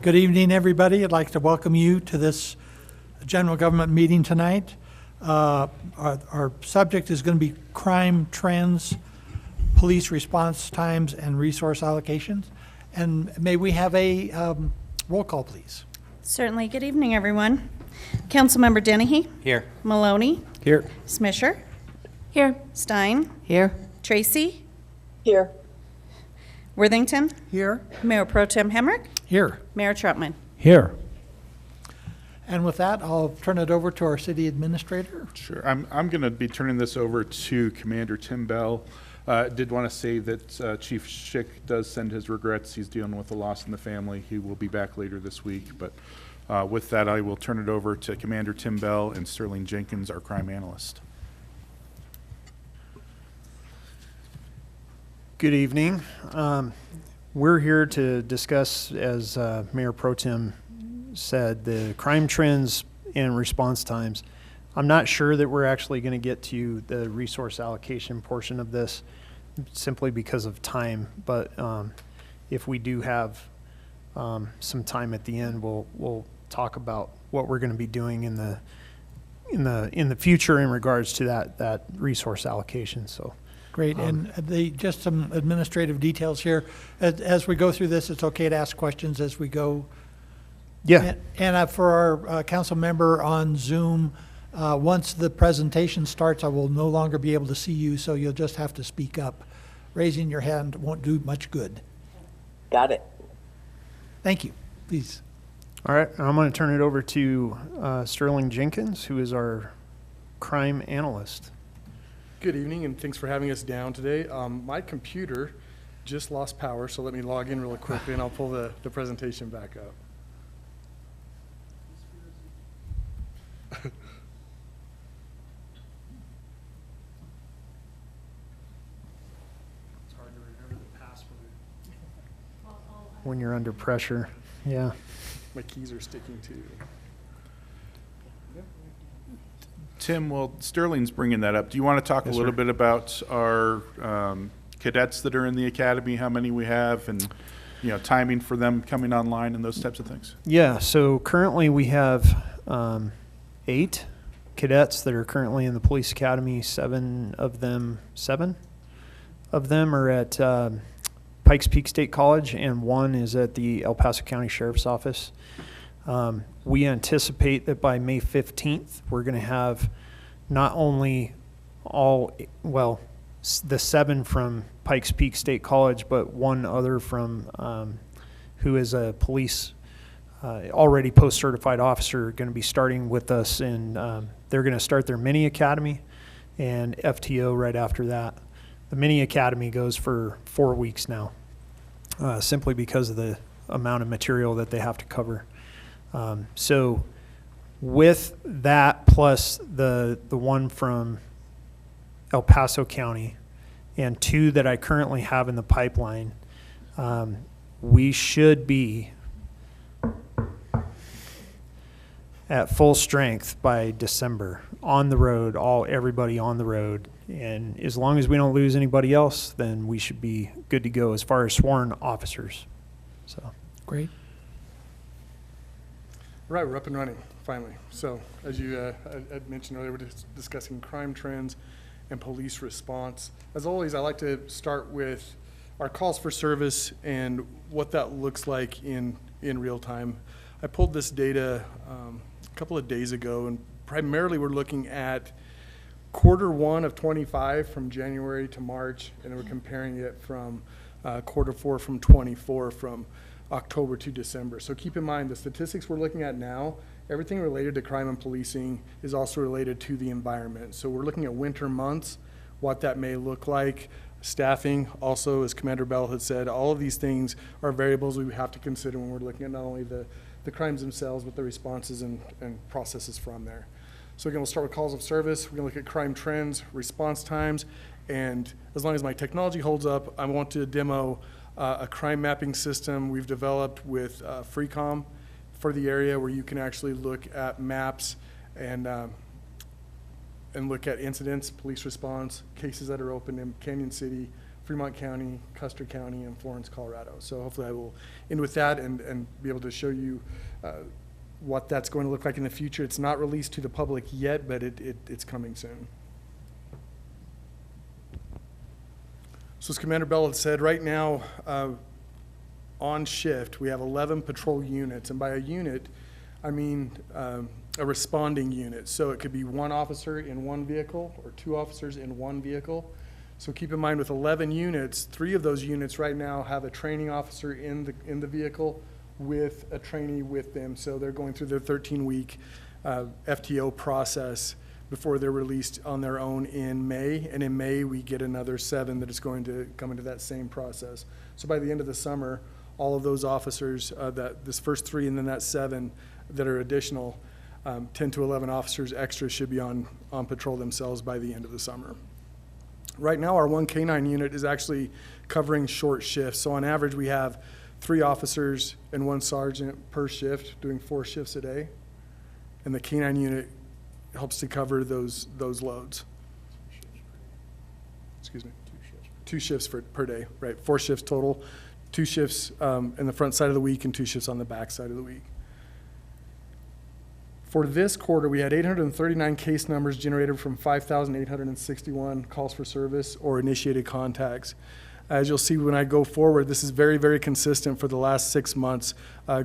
Good evening, everybody. I'd like to welcome you to this general government meeting tonight. Our subject is going to be crime trends, police response times, and resource allocations. And may we have a roll call, please? Certainly. Good evening, everyone. Councilmember Dennehy. Here. Maloney. Here. Smisher. Here. Stein. Here. Tracy. Here. Worthington. Here. Mayor Pro Tem Hemrick. Here. Mayor Trutman. Here. And with that, I'll turn it over to our city administrator. Sure. I'm going to be turning this over to Commander Tim Bell. Did want to say that Chief Schick does send his regrets. He's dealing with a loss in the family. He will be back later this week. But with that, I will turn it over to Commander Tim Bell and Sterling Jenkins, our crime analyst. Good evening. We're here to discuss, as Mayor Pro Tem said, the crime trends and response times. I'm not sure that we're actually going to get to the resource allocation portion of this simply because of time, but if we do have some time at the end, we'll talk about what we're going to be doing in the future in regards to that resource allocation. So. Great, and just some administrative details here. As we go through this, it's okay to ask questions as we go. Yeah. And for our council member on Zoom, once the presentation starts, I will no longer be able to see you, so you'll just have to speak up. Raising your hand won't do much good. Got it. Thank you. Please. All right, I'm going to turn it over to Sterling Jenkins, who is our crime analyst. Good evening, and thanks for having us down today. My computer just lost power, so let me log in really quickly, and I'll pull the presentation back up. It's hard to remember the password when you're under pressure. Yeah. My keys are sticking too. Tim, well, Sterling's bringing that up. Do you want to talk Yes, a little sir. bit about our cadets that are in the academy, how many we have, and timing for them coming online and those types of things? Yeah, so currently we have 8 cadets that are currently in the police academy. 7 of them are at Pikes Peak State College, and 1 is at the El Paso County Sheriff's Office. We anticipate that by May 15th, we're going to have not only the 7 from Pikes Peak State College, but 1 other from who is a police already post-certified officer going to be starting with us, and they're going to start their mini academy and FTO right after that. The mini academy goes for 4 weeks now, simply because of the amount of material that they have to cover. So with that plus the one from El Paso County and 2 that I currently have in the pipeline, we should be at full strength by December, on the road, everybody on the road. And as long as we don't lose anybody else, then we should be good to go as far as sworn officers. So Great. Right, we're up and running, finally. So, as you had mentioned earlier, we're discussing crime trends and police response. As always, I like to start with our calls for service and what that looks like in real time. I pulled this data a couple of days ago, and primarily we're looking at Q1 of 25 from January to March, and we're comparing it from Q4 from 24 from October to December. So keep in mind the statistics we're looking at now, everything related to crime and policing is also related to the environment. So we're looking at winter months, what that may look like. Staffing, also, as Commander Bell had said, all of these things are variables we have to consider when we're looking at not only the crimes themselves, but the responses and processes from there. So again, we'll start with calls of service. We're gonna look at crime trends, response times, and as long as my technology holds up, I want to demo a crime mapping system we've developed with Freecom for the area, where you can actually look at maps and look at incidents, police response, cases that are open in Canyon City, Fremont County, Custer County, and Florence, Colorado. So hopefully I will end with that and be able to show you what that's going to look like in the future. It's not released to the public yet, but it's coming soon. So as Commander Bell had said, right now on shift, we have 11 patrol units. And by a unit, I mean a responding unit. So it could be one officer in one vehicle or two officers in one vehicle. So keep in mind with 11 units, 3 of those units right now have a training officer in the vehicle with a trainee with them. So they're going through their 13-week FTO process before they're released on their own in May. And in May, we get another 7 that is going to come into that same process. So by the end of the summer, all of those officers, this first 3 and then that 7 that are additional, 10 to 11 officers extra should be on patrol themselves by the end of the summer. Right now, our 1 K9 unit is actually covering short shifts. So on average, we have 3 officers and 1 sergeant per shift doing 4 shifts a day. And the K9 unit helps to cover those loads. Excuse me. 2 shifts per day, right? 4 shifts total. 2 shifts in the front side of the week and 2 shifts on the back side of the week. For this quarter, we had 839 case numbers generated from 5,861 calls for service or initiated contacts. As you'll see when I go forward, this is very, very consistent for the last 6 months,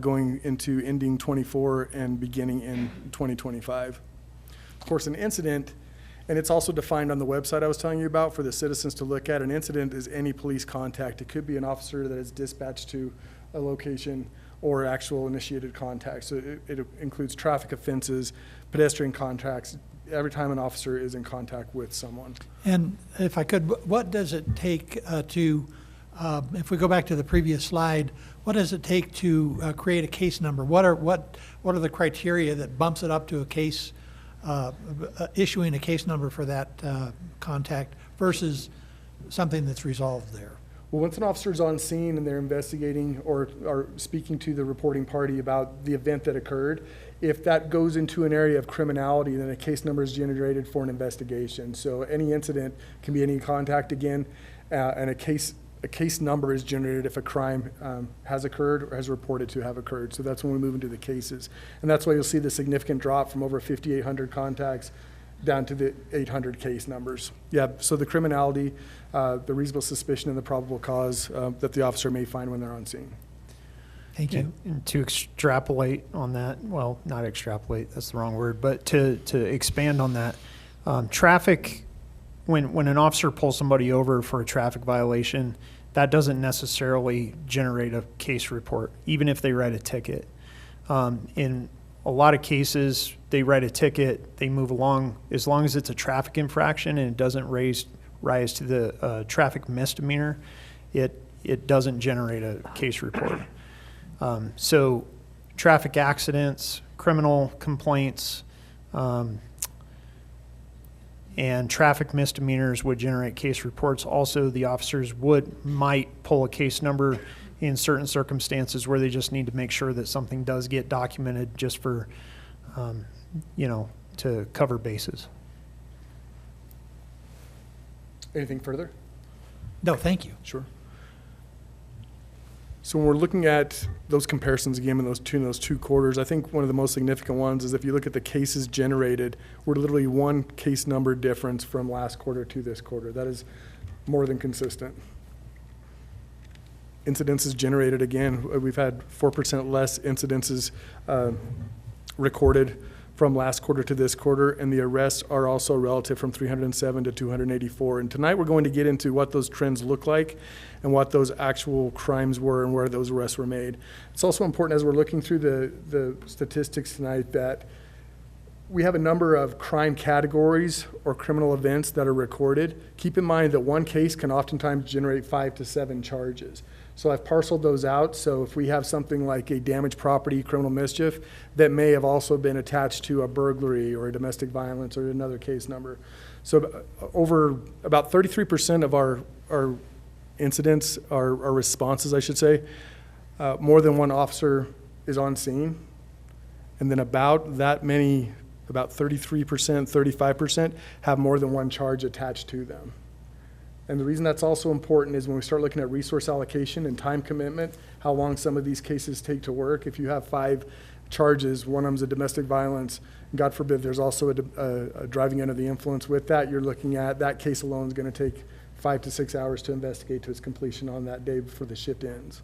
going into ending 24 and beginning in 2025. Of course, an incident, and it's also defined on the website I was telling you about for the citizens to look at. An incident is any police contact. It could be an officer that is dispatched to a location or actual initiated contact. So it includes traffic offenses, pedestrian contacts, every time an officer is in contact with someone. And if I could, what does it take if we go back to the previous slide, what does it take to create a case number? What are the criteria that bumps it up to a case, issuing a case number for that contact versus something that's resolved there? Well, once an officer's on scene and they're investigating or are speaking to the reporting party about the event that occurred, if that goes into an area of criminality, then a case number is generated for an investigation. So any incident can be any contact again, and a case number is generated if a crime has occurred or has reported to have occurred. So that's when we move into the cases. And that's why you'll see the significant drop from over 5,800 contacts down to the 800 case numbers. Yeah, so the criminality, the reasonable suspicion, and the probable cause that the officer may find when they're on scene. Thank you. And to extrapolate on that, well, not extrapolate, that's the wrong word, but to expand on that, traffic, when an officer pulls somebody over for a traffic violation, that doesn't necessarily generate a case report, even if they write a ticket. In a lot of cases, they write a ticket, they move along. As long as it's a traffic infraction and it doesn't rise to the traffic misdemeanor, it doesn't generate a case report. So traffic accidents, criminal complaints, and traffic misdemeanors would generate case reports. Also, the officers might pull a case number in certain circumstances where they just need to make sure that something does get documented just for, to cover bases. Anything further? No, thank you. Sure. So when we're looking at those comparisons again in those two quarters, I think one of the most significant ones is if you look at the cases generated, we're literally 1 case number difference from last quarter to this quarter. That is more than consistent. Incidences generated, again, we've had 4% less incidences recorded from last quarter to this quarter, and the arrests are also relative from 307 to 284. And tonight we're going to get into what those trends look like and what those actual crimes were and where those arrests were made. It's also important as we're looking through the statistics tonight that we have a number of crime categories or criminal events that are recorded. Keep in mind that 1 case can oftentimes generate 5 to 7 charges. So I've parceled those out. So if we have something like a damaged property, criminal mischief, that may have also been attached to a burglary or a domestic violence or another case number. So over about 33% of our incidents, our responses, I should say, more than 1 officer is on scene. And then about that many, about 33%, 35% have more than 1 charge attached to them. And the reason that's also important is when we start looking at resource allocation and time commitment, how long some of these cases take to work. If you have 5 charges, one of them's a domestic violence, God forbid there's also a driving under the influence with that, you're looking at that case alone is going to take 5 to 6 hours to investigate to its completion on that day before the shift ends.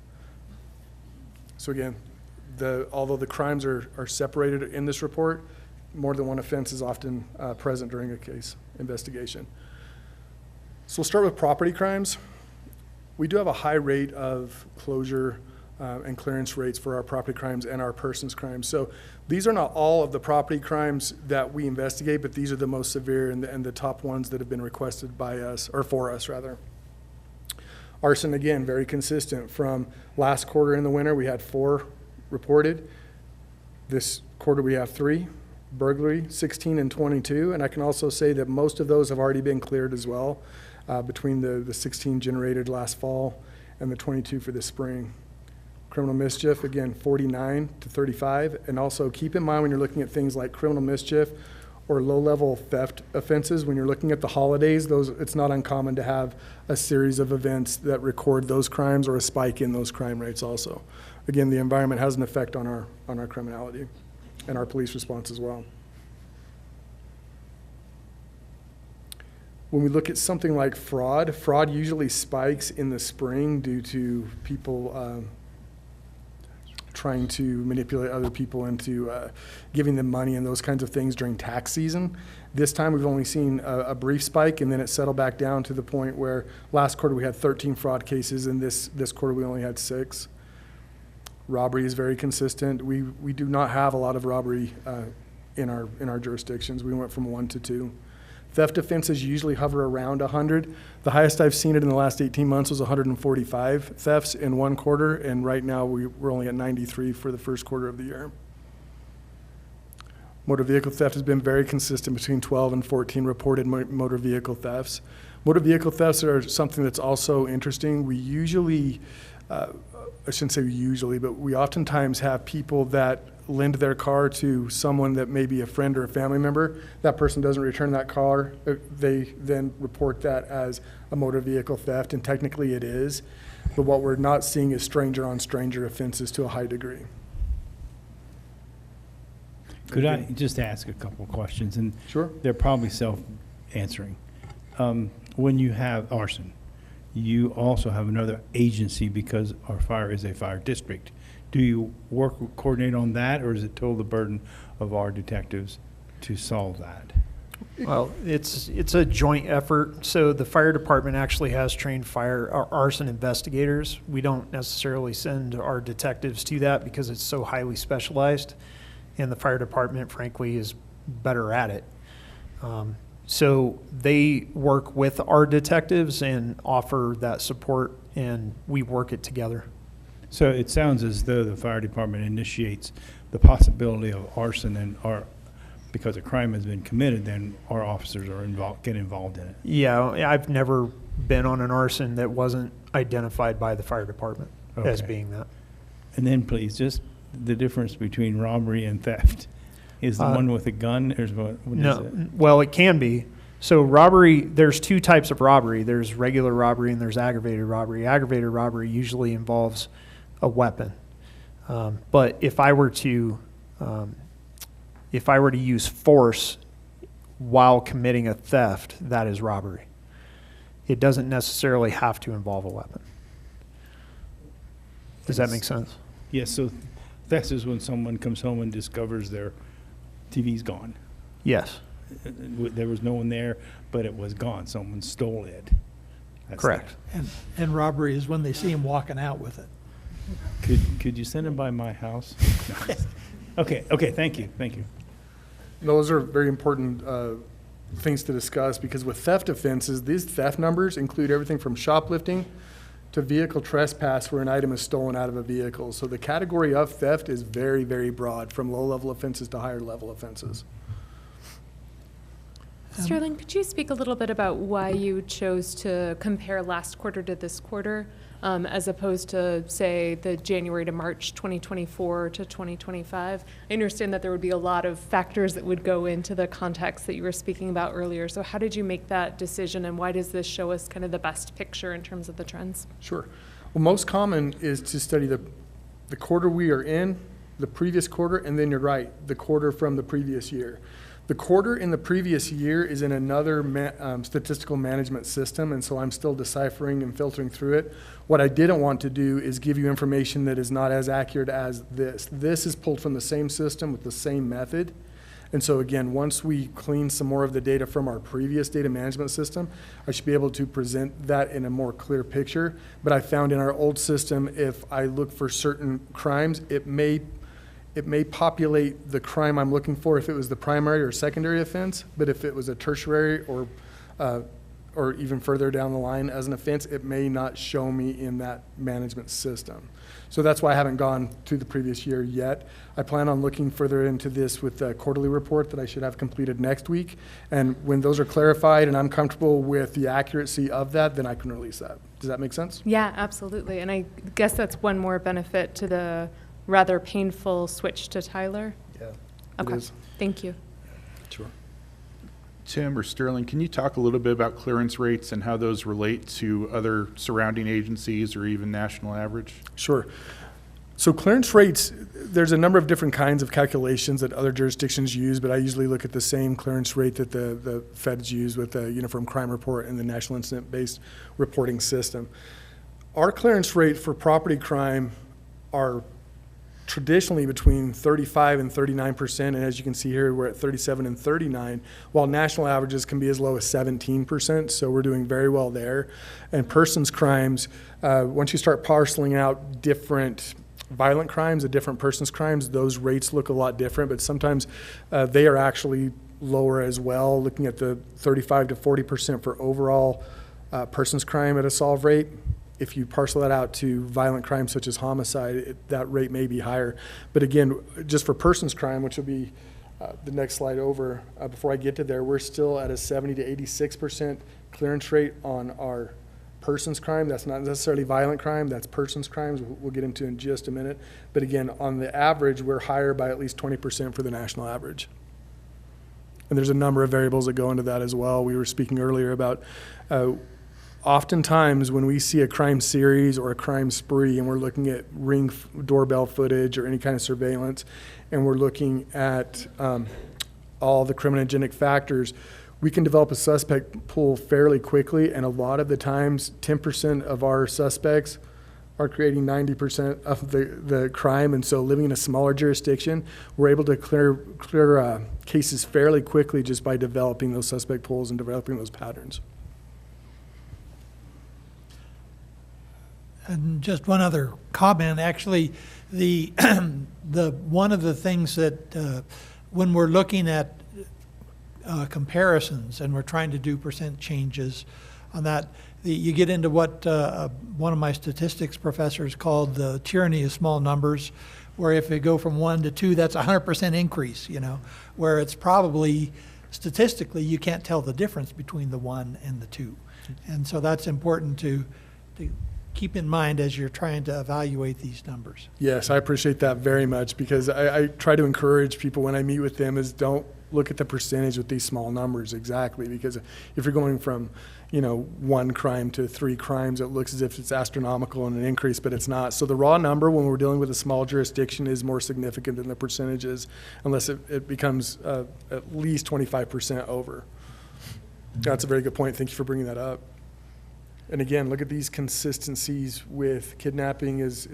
So again, although the crimes are separated in this report, more than one offense is often present during a case investigation. So we'll start with property crimes. We do have a high rate of closure and clearance rates for our property crimes and our persons crimes. So these are not all of the property crimes that we investigate, but these are the most severe and the top ones that have been requested by us, or for us rather. Arson, again, very consistent. From last quarter in the winter, we had 4 reported. This quarter we have 3. Burglary, 16 and 22. And I can also say that most of those have already been cleared as well, between the 16 generated last fall and the 22 for this spring. Criminal mischief, again, 49 to 35. And also keep in mind when you're looking at things like criminal mischief or low-level theft offenses, when you're looking at the holidays, it's not uncommon to have a series of events that record those crimes or a spike in those crime rates also. Again, the environment has an effect on our criminality and our police response as well. When we look at something like fraud usually spikes in the spring due to people trying to manipulate other people into giving them money and those kinds of things during tax season. This time we've only seen a brief spike, and then it settled back down to the point where last quarter we had 13 fraud cases, and this quarter we only had 6. Robbery is very consistent. We do not have a lot of robbery in our jurisdictions. We went from 1 to 2. Theft offenses usually hover around 100. The highest I've seen it in the last 18 months was 145 thefts in one quarter, and right now we're only at 93 for the first quarter of the year. Motor vehicle theft has been very consistent between 12 and 14 reported motor vehicle thefts. Motor vehicle thefts are something that's also interesting. We usually, I shouldn't say usually, but we oftentimes have people that lend their car to someone that may be a friend or a family member. That person doesn't return that car. They then report that as a motor vehicle theft, and technically it is. But what we're not seeing is stranger on stranger offenses to a high degree. Could I just ask a couple of questions? And Sure. they're probably self-answering. When you have arson, you also have another agency because our fire is a fire district. Do you coordinate on that, or is it totally the burden of our detectives to solve that? Well, it's a joint effort. So the fire department actually has trained arson investigators. We don't necessarily send our detectives to that because it's so highly specialized, and the fire department, frankly, is better at it. So they work with our detectives and offer that support, and we work it together. So it sounds as though the fire department initiates the possibility of arson, and because a crime has been committed, then our officers are get involved in it. Yeah, I've never been on an arson that wasn't identified by the fire department as Okay. being that. And then please, just the difference between robbery and theft. Is the one with a gun, or what is No, it? well, it can be. So robbery, there's 2 types of robbery. There's regular robbery and there's aggravated robbery. Aggravated robbery usually involves a weapon. But if I were to use force while committing a theft, that is robbery. It doesn't necessarily have to involve a weapon. Does that make sense? Yes, so theft is when someone comes home and discovers their TV's gone. Yes, There was no one there, but it was gone. Someone stole it. That's correct. And robbery is when they see him walking out with it. Could you send him by my house? No. Okay, thank you. Those are very important things to discuss, because with theft offenses, these theft numbers include everything from shoplifting to vehicle trespass where an item is stolen out of a vehicle. So the category of theft is very, very broad, from low-level offenses to higher-level offenses. Sterling, could you speak a little bit about why you chose to compare last quarter to this quarter, as opposed to, say, the January to March 2024 to 2025? I understand that there would be a lot of factors that would go into the context that you were speaking about earlier. So how did you make that decision, and why does this show us kind of the best picture in terms of the trends? Sure. Well, most common is to study the quarter we are in, the previous quarter, and then you're right, the quarter from the previous year. The quarter in the previous year is in another statistical management system, and so I'm still deciphering and filtering through it. What I didn't want to do is give you information that is not as accurate as this. This is pulled from the same system with the same method. And so again, once we clean some more of the data from our previous data management system, I should be able to present that in a more clear picture. But I found in our old system, if I look for certain crimes, it may populate the crime I'm looking for if it was the primary or secondary offense, but if it was a tertiary or even further down the line as an offense, it may not show me in that management system. So that's why I haven't gone to the previous year yet. I plan on looking further into this with the quarterly report that I should have completed next week. And when those are clarified and I'm comfortable with the accuracy of that, then I can release that. Does that make sense? Yeah, absolutely. And I guess that's one more benefit to the rather painful switch to Tyler. Yeah. Okay, It is. thank you. Sure. Tim or Sterling, can you talk a little bit about clearance rates and how those relate to other surrounding agencies or even national average? Sure. So clearance rates, there's a number of different kinds of calculations that other jurisdictions use, but I usually look at the same clearance rate that the feds use with the Uniform Crime Report and the National Incident-Based Reporting System. Our clearance rate for property crime are traditionally between 35 and 39%, and as you can see here, we're at 37 and 39, while national averages can be as low as 17%, so we're doing very well there. And persons crimes, once you start parceling out different violent crimes and different persons crimes, those rates look a lot different, but sometimes they are actually lower as well, looking at the 35 to 40% for overall persons crime at a solve rate. If you parcel that out to violent crimes such as homicide, that rate may be higher. But again, just for persons crime, which will be the next slide over, before I get to there, we're still at a 70 to 86% clearance rate on our persons crime. That's not necessarily violent crime, that's persons crimes. We'll get into in just a minute. But again, on the average, we're higher by at least 20% for the national average. And there's a number of variables that go into that as well. We were speaking earlier about oftentimes when we see a crime series or a crime spree and we're looking at Ring doorbell footage or any kind of surveillance, and we're looking at all the criminogenic factors, we can develop a suspect pool fairly quickly, and a lot of the times 10% of our suspects are creating 90% of the crime. And so living in a smaller jurisdiction, we're able to clear cases fairly quickly just by developing those suspect pools and developing those patterns. And just one other comment, actually, the one of the things that when we're looking at comparisons and we're trying to do percent changes on that, you get into what one of my statistics professors called the tyranny of small numbers, where if they go from 1 to 2, that's a 100% increase, where it's probably statistically you can't tell the difference between the 1 and the 2. And so that's important to keep in mind as you're trying to evaluate these numbers. Yes, I appreciate that very much, because I try to encourage people when I meet with them is don't look at the percentage with these small numbers exactly, because if you're going from 1 crime to 3 crimes, it looks as if it's astronomical and an increase, but it's not. So the raw number when we're dealing with a small jurisdiction is more significant than the percentages, unless it becomes at least 25% over. That's a very good point. Thank you for bringing that up. And again, look at these consistencies with kidnapping is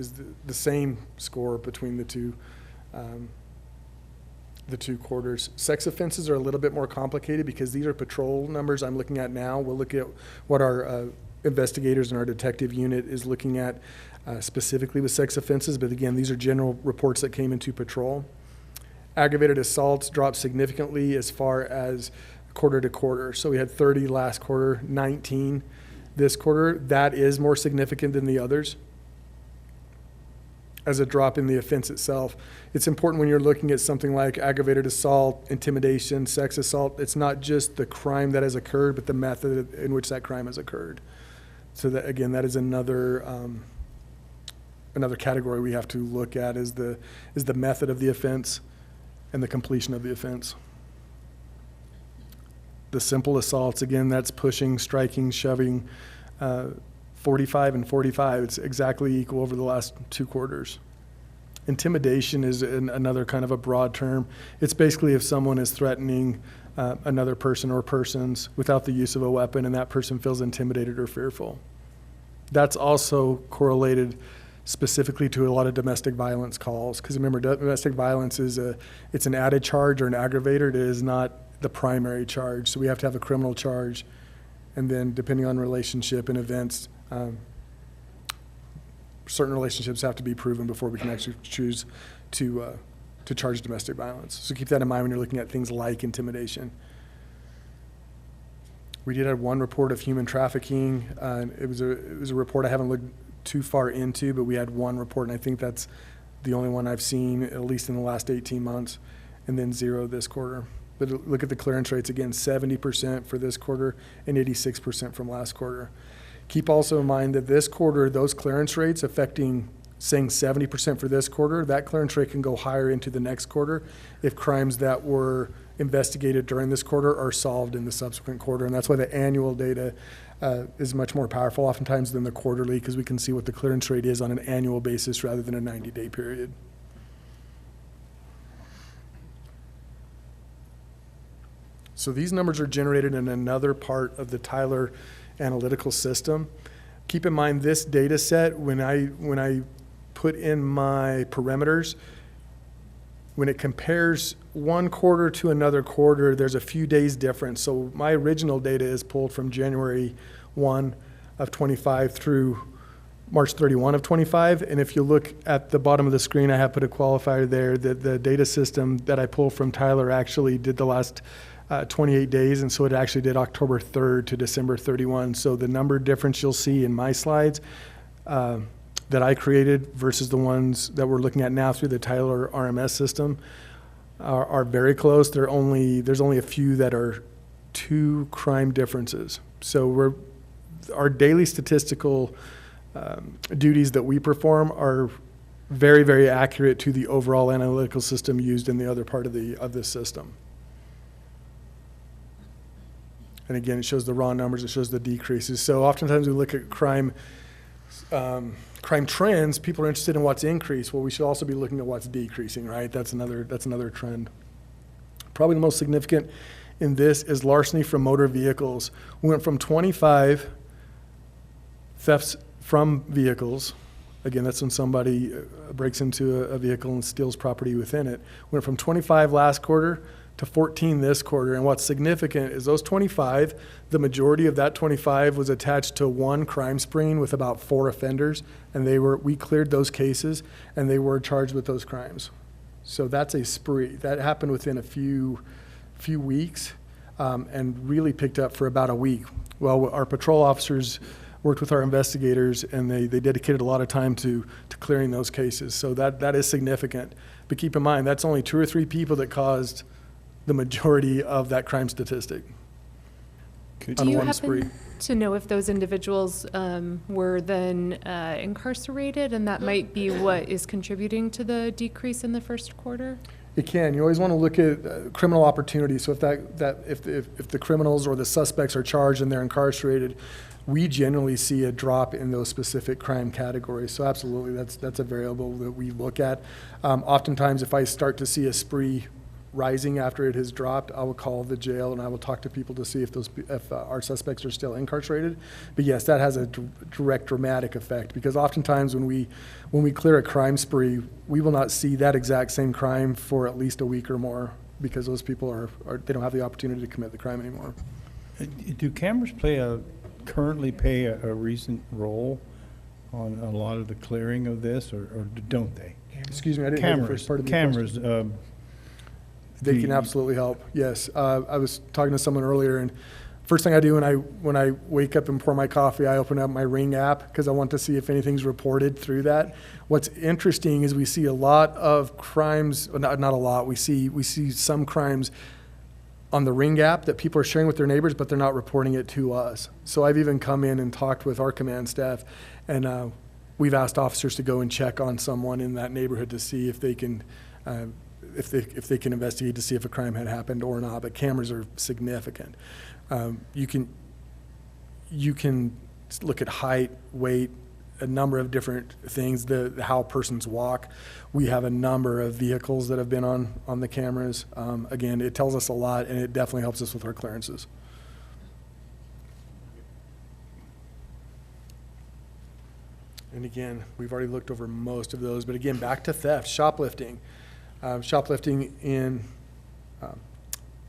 the same score between the two quarters. Sex offenses are a little bit more complicated because these are patrol numbers I'm looking at now. We'll look at what our investigators and our detective unit is looking at specifically with sex offenses. But again, these are general reports that came into patrol. Aggravated assaults dropped significantly as far as quarter to quarter. So we had 30 last quarter, 19 this quarter. That is more significant than the others. as a drop in the offense itself. It's important when you're looking at something like aggravated assault, intimidation, sex assault. It's not just the crime that has occurred, but the method in which that crime has occurred. So that, again, that is another category we have to look at is the method of the offense and the completion of the offense. The simple assaults, again, that's pushing, striking, shoving, 45 and 45. It's exactly equal over the last 2 quarters. Intimidation is another kind of a broad term. It's basically if someone is threatening another person or persons without the use of a weapon and that person feels intimidated or fearful. That's also correlated specifically to a lot of domestic violence calls. Because remember, domestic violence it's an added charge or an aggravator. It is not the primary charge. So we have to have a criminal charge. And then depending on relationship and events, certain relationships have to be proven before we can actually choose to charge domestic violence. So keep that in mind when you're looking at things like intimidation. We did have 1 report of human trafficking. It was a report I haven't looked too far into, but we had 1 report, and I think that's the only one I've seen, at least in the last 18 months, and then 0 this quarter. But look at the clearance rates again, 70% for this quarter and 86% from last quarter. Keep also in mind that this quarter, those clearance rates affecting, saying 70% for this quarter, that clearance rate can go higher into the next quarter if crimes that were investigated during this quarter are solved in the subsequent quarter. And that's why the annual data is much more powerful oftentimes than the quarterly, because we can see what the clearance rate is on an annual basis rather than a 90-day period. So these numbers are generated in another part of the Tyler analytical system. Keep in mind this data set, when I put in my parameters, when it compares one quarter to another quarter, there's a few days difference. So my original data is pulled from January 1 of 25 through March 31 of 25. And if you look at the bottom of the screen, I have put a qualifier there that the data system that I pulled from Tyler actually did the last 28 days, and so it actually did October 3rd to December 31. So the number difference you'll see in my slides that I created versus the ones that we're looking at now through the Tyler RMS system are very close. There's only a few that are 2 crime differences. So our daily statistical duties that we perform are very, very accurate to the overall analytical system used in the other part of this system. And again, it shows the raw numbers, it shows the decreases. So oftentimes we look at crime trends, people are interested in what's increased. Well, we should also be looking at what's decreasing, right? That's another trend. Probably the most significant in this is larceny from motor vehicles. We went from 25 thefts from vehicles. Again, that's when somebody breaks into a vehicle and steals property within it. We went from 25 last quarter to 14 this quarter. And what's significant is those 25, the majority of that 25 was attached to 1 crime spree with about 4 offenders. And we cleared those cases and they were charged with those crimes. So that's a spree. That happened within a few weeks and really picked up for about a week. Well, our patrol officers worked with our investigators and they dedicated a lot of time to clearing those cases. So that is significant. But keep in mind, that's only 2 or 3 people that caused the majority of that crime statistic. Do you happen to know if those individuals were then incarcerated, and that might be what is contributing to the decrease in the first quarter? It can. You always want to look at criminal opportunity. So if the criminals or the suspects are charged and they're incarcerated, we generally see a drop in those specific crime categories. So absolutely, that's a variable that we look at. Oftentimes, if I start to see a spree rising after it has dropped, I will call the jail and I will talk to people to see if our suspects are still incarcerated. But yes, that has a direct dramatic effect, because oftentimes when we clear a crime spree, we will not see that exact same crime for at least a week or more, because those people they don't have the opportunity to commit the crime anymore. Do cameras currently play a recent role on a lot of the clearing of this, or don't they? Excuse me, I didn't hear the first part of the question. Cameras. They can absolutely help, yes. I was talking to someone earlier, and First thing I do when I wake up and pour my coffee, I open up my Ring app because I want to see if anything's reported through that. What's interesting is we see a lot of crimes, well, not a lot. We see some crimes on the Ring app that people are sharing with their neighbors, but they're not reporting it to us. So I've even come in and talked with our command staff, and we've asked officers to go and check on someone in that neighborhood to see if they can if they can investigate to see if a crime had happened or not. But cameras are significant. You can look at height, weight, a number of different things, how persons walk. We have a number of vehicles that have been on the cameras. Again, it tells us a lot, and it definitely helps us with our clearances. And again, we've already looked over most of those, but again, back to theft, shoplifting. Shoplifting in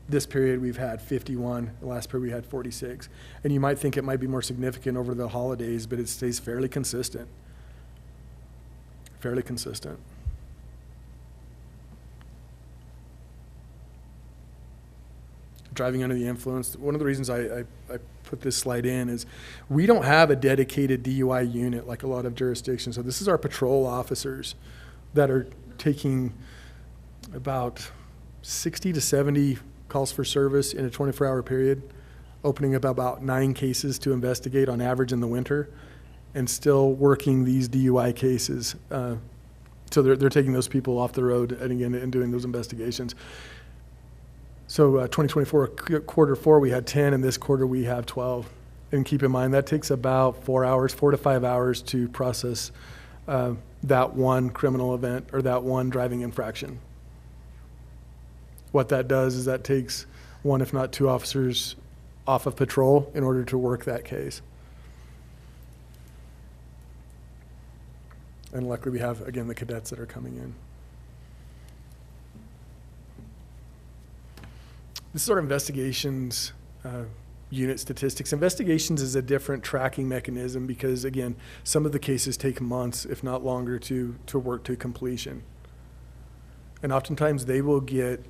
this period, we've had 51. The last period, we had 46. And you might think it might be more significant over the holidays, but it stays fairly consistent. Fairly consistent. Driving under the influence. One of the reasons I put this slide in is we don't have a dedicated DUI unit like a lot of jurisdictions. So this is our patrol officers that are taking about 60 to 70 calls for service in a 24-hour period, opening up about 9 cases to investigate on average in the winter, and still working these DUI cases. So they're taking those people off the road and again and doing those investigations. So 2024 quarter 4 we had 10, and this quarter we have 12. And keep in mind that takes about 4 to 5 hours to process that one criminal event or that one driving infraction. What that does is that takes 1, if not 2 officers off of patrol in order to work that case. And luckily we have, again, the cadets that are coming in. This is our investigations unit statistics. Investigations is a different tracking mechanism because, again, some of the cases take months, if not longer, to work to completion. And oftentimes they will get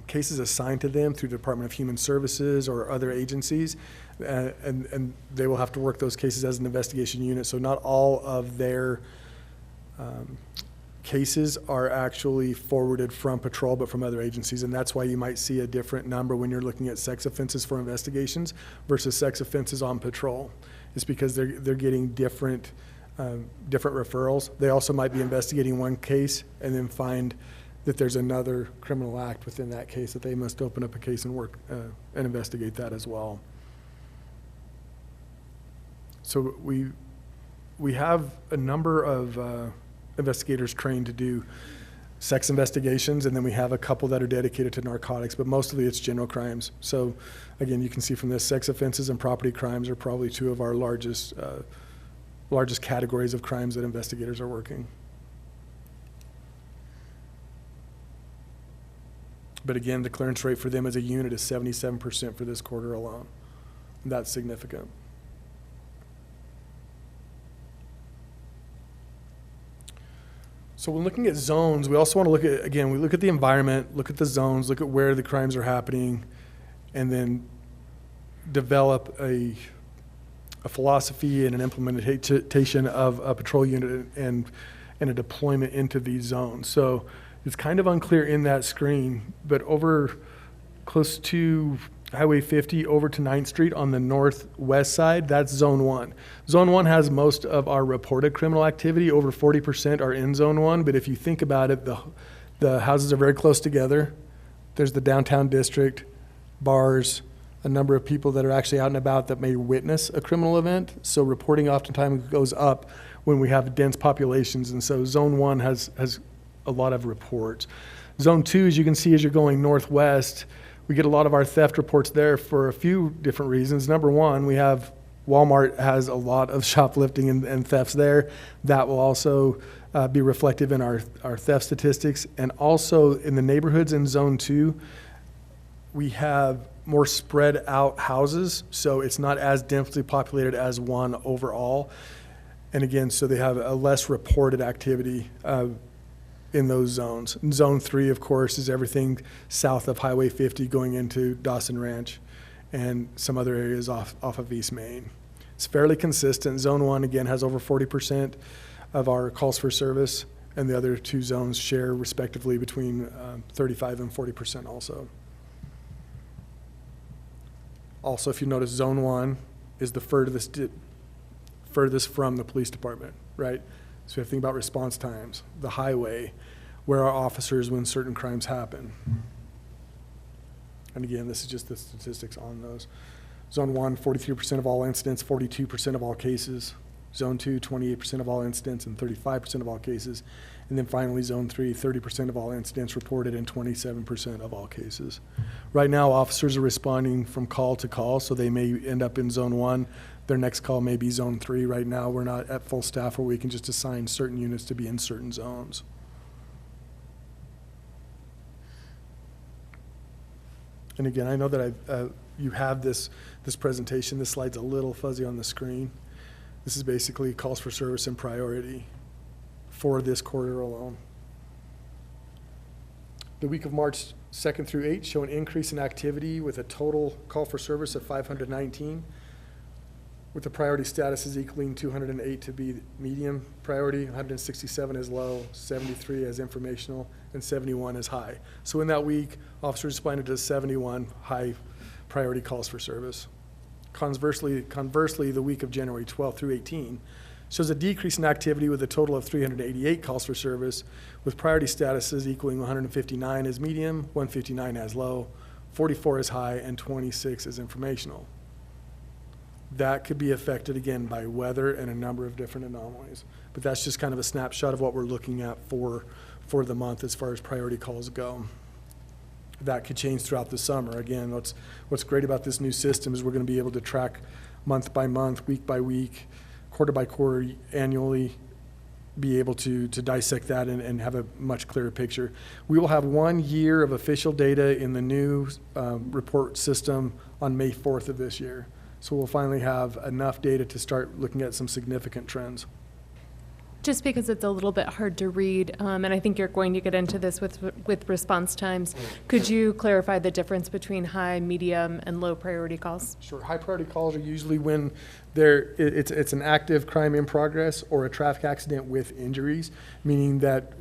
cases assigned to them through the Department of Human Services or other agencies, and they will have to work those cases as an investigation unit. So not all of their cases are actually forwarded from patrol, but from other agencies, and that's why you might see a different number when you're looking at sex offenses for investigations versus sex offenses on patrol. It's because they're getting different referrals. They also might be investigating one case and then find that there's another criminal act within that case that they must open up a case and work and investigate that as well. So we have a number of investigators trained to do sex investigations, and then we have a couple that are dedicated to narcotics, but mostly it's general crimes. So again, you can see from this, sex offenses and property crimes are probably 2 of our largest categories of crimes that investigators are working. But again, the clearance rate for them as a unit is 77% for this quarter alone. That's significant. So when looking at zones, we also want to look at, again, we look at the environment, look at the zones, look at where the crimes are happening, and then develop a philosophy and an implementation of a patrol unit and a deployment into these zones. So it's kind of unclear in that screen, but over close to Highway 50 over to 9th Street on the northwest side, that's Zone 1. Zone 1 has most of our reported criminal activity. Over 40% are in Zone 1, but if you think about it, the houses are very close together. There's the downtown district, bars, a number of people that are actually out and about that may witness a criminal event. So reporting oftentimes goes up when we have dense populations, and so Zone 1 has a lot of reports. Zone 2, as you can see as you're going northwest, we get a lot of our theft reports there for a few different reasons. Number one, we have Walmart has a lot of shoplifting and thefts there. That will also be reflective in our theft statistics. And also in the neighborhoods in Zone 2, we have more spread out houses, so it's not as densely populated as 1 overall. And again, so they have a less reported activity in those zones. And Zone 3, of course, is everything south of Highway 50 going into Dawson Ranch. and some other areas off of East Main. It's fairly consistent. Zone 1, again, has over 40% of our calls for service, and the other two zones share respectively between 35 and 40% also. Also, if you notice, Zone 1 is the furthest from the police department, right? So we have to think about response times, the highway, where are officers when certain crimes happen. And again, this is just the statistics on those. Zone 1, 43% of all incidents, 42% of all cases. Zone 2, 28% of all incidents and 35% of all cases. And then finally, Zone 3, 30% of all incidents reported and 27% of all cases. Right now, officers are responding from call to call, so they may end up in Zone 1. Their next call may be Zone 3. Right now, we're not at full staff where we can just assign certain units to be in certain zones. And again, I know that you have this presentation. This slide's a little fuzzy on the screen. This is basically calls for service and priority for this quarter alone. The week of March 2nd through 8th show an increase in activity with a total call for service of 519, with the priority statuses equaling 208 to be medium priority, 167 as low, 73 as informational, and 71 as high. So in that week, officers responded to 71 high priority calls for service. Conversely, the week of January 12th through 18 shows a decrease in activity with a total of 388 calls for service, with priority statuses equaling 159 as medium, 159 as low, 44 as high, and 26 as informational. That could be affected again by weather and a number of different anomalies. But that's just kind of a snapshot of what we're looking at for the month as far as priority calls go. That could change throughout the summer. Again, what's great about this new system is we're going to be able to track month by month, week by week, quarter by quarter, annually, be able to dissect that and have a much clearer picture. We will have 1 year of official data in the new report system on May 4th of this year. So we'll finally have enough data to start looking at some significant trends. Just because it's a little bit hard to read, and I think you're going to get into this with response times, could you clarify the difference between high, medium, and low priority calls? Sure. High priority calls are usually when it's an active crime in progress or a traffic accident with injuries, meaning that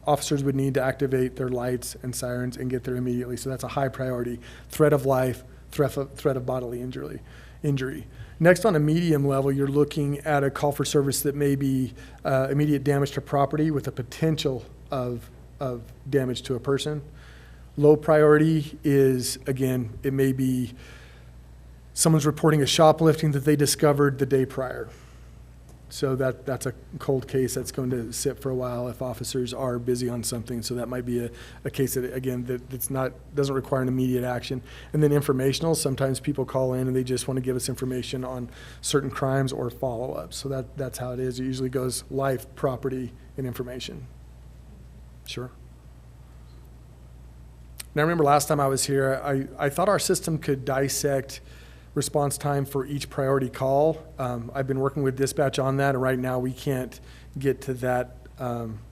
officers would need to activate their lights and sirens and get there immediately. So that's a high priority. Threat of life, threat of bodily injury. Next, on a medium level, you're looking at a call for service that may be immediate damage to property with a potential of damage to a person. Low priority is, again, it may be someone's reporting a shoplifting that they discovered the day prior. So that's a cold case that's going to sit for a while if officers are busy on something. So that might be a case that, again, doesn't require an immediate action. And then informational, sometimes people call in and they just want to give us information on certain crimes or follow-ups. So that's how it is. It usually goes life, property, and information. Sure. Now, I remember last time I was here, I thought our system could dissect response time for each priority call. I've been working with dispatch on that, and right now we can't get to that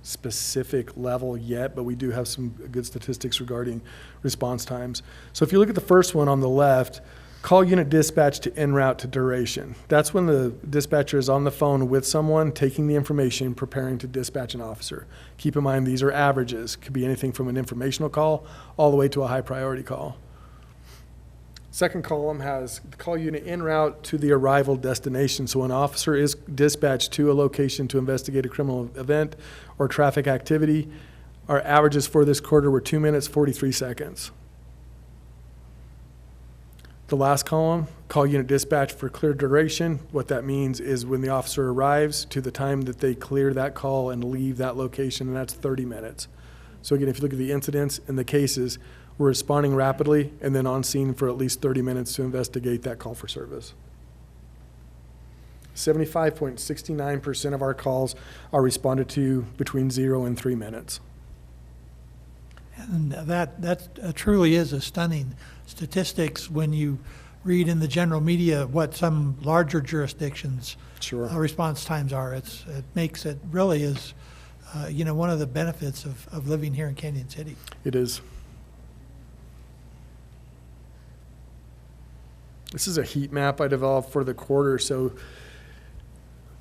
specific level yet, but we do have some good statistics regarding response times. So if you look at the first one on the left, call unit dispatch to en route to duration. That's when the dispatcher is on the phone with someone, taking the information, preparing to dispatch an officer. Keep in mind, these are averages. Could be anything from an informational call all the way to a high priority call. Second column has the call unit en route to the arrival destination. So an officer is dispatched to a location to investigate a criminal event or traffic activity. Our averages for this quarter were 2 minutes, 43 seconds. The last column, call unit dispatch for clear duration. What that means is when the officer arrives to the time that they clear that call and leave that location, and that's 30 minutes. So again, if you look at the incidents and the cases, we're responding rapidly and then on scene for at least 30 minutes to investigate that call for service. 75.69% of our calls are responded to between 0 and 3 minutes. And that truly is a stunning statistics when you read in the general media what some larger jurisdictions' Sure. Response times are. It makes it really is, one of the benefits of living here in Canyon City. It is. This is a heat map I developed for the quarter. So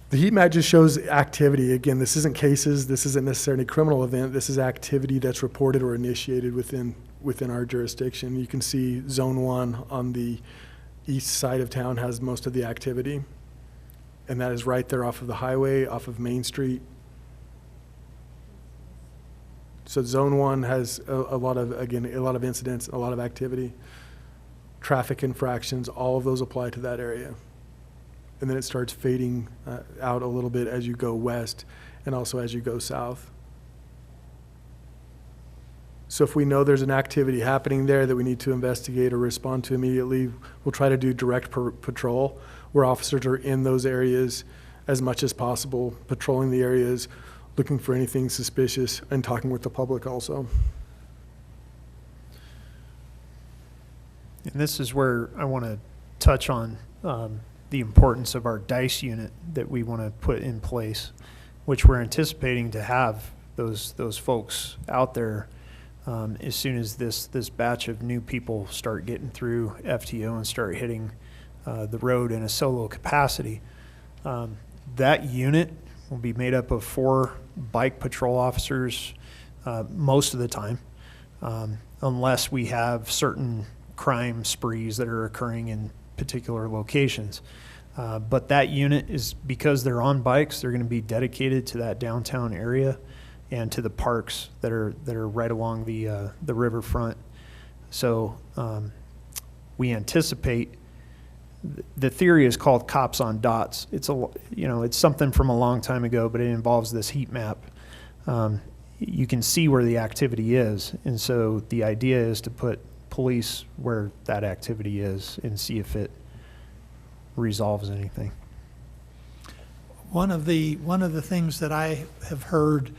the heat map just shows activity. Again, this isn't cases. This isn't necessarily a criminal event. This is activity that's reported or initiated within our jurisdiction. You can see Zone 1 on the east side of town has most of the activity. And that is right there off of the highway, off of Main Street. So Zone 1 has a lot of incidents, a lot of activity. Traffic infractions, all of those apply to that area. And then it starts fading out a little bit as you go west and also as you go south. So if we know there's an activity happening there that we need to investigate or respond to immediately, we'll try to do direct patrol where officers are in those areas as much as possible, patrolling the areas, looking for anything suspicious, and talking with the public also. And this is where I want to touch on the importance of our DICE unit that we want to put in place, which we're anticipating to have those folks out there as soon as this batch of new people start getting through FTO and start hitting the road in a solo capacity. That unit will be made up of 4 bike patrol officers most of the time, unless we have certain crime sprees that are occurring in particular locations. But that unit is, because they're on bikes, they're going to be dedicated to that downtown area and to the parks that are right along the riverfront. So we anticipate, the theory is called cops on dots. It's it's something from a long time ago, but it involves this heat map. You can see where the activity is, and so the idea is to put police where that activity is and see if it resolves anything. One of the things that I have heard,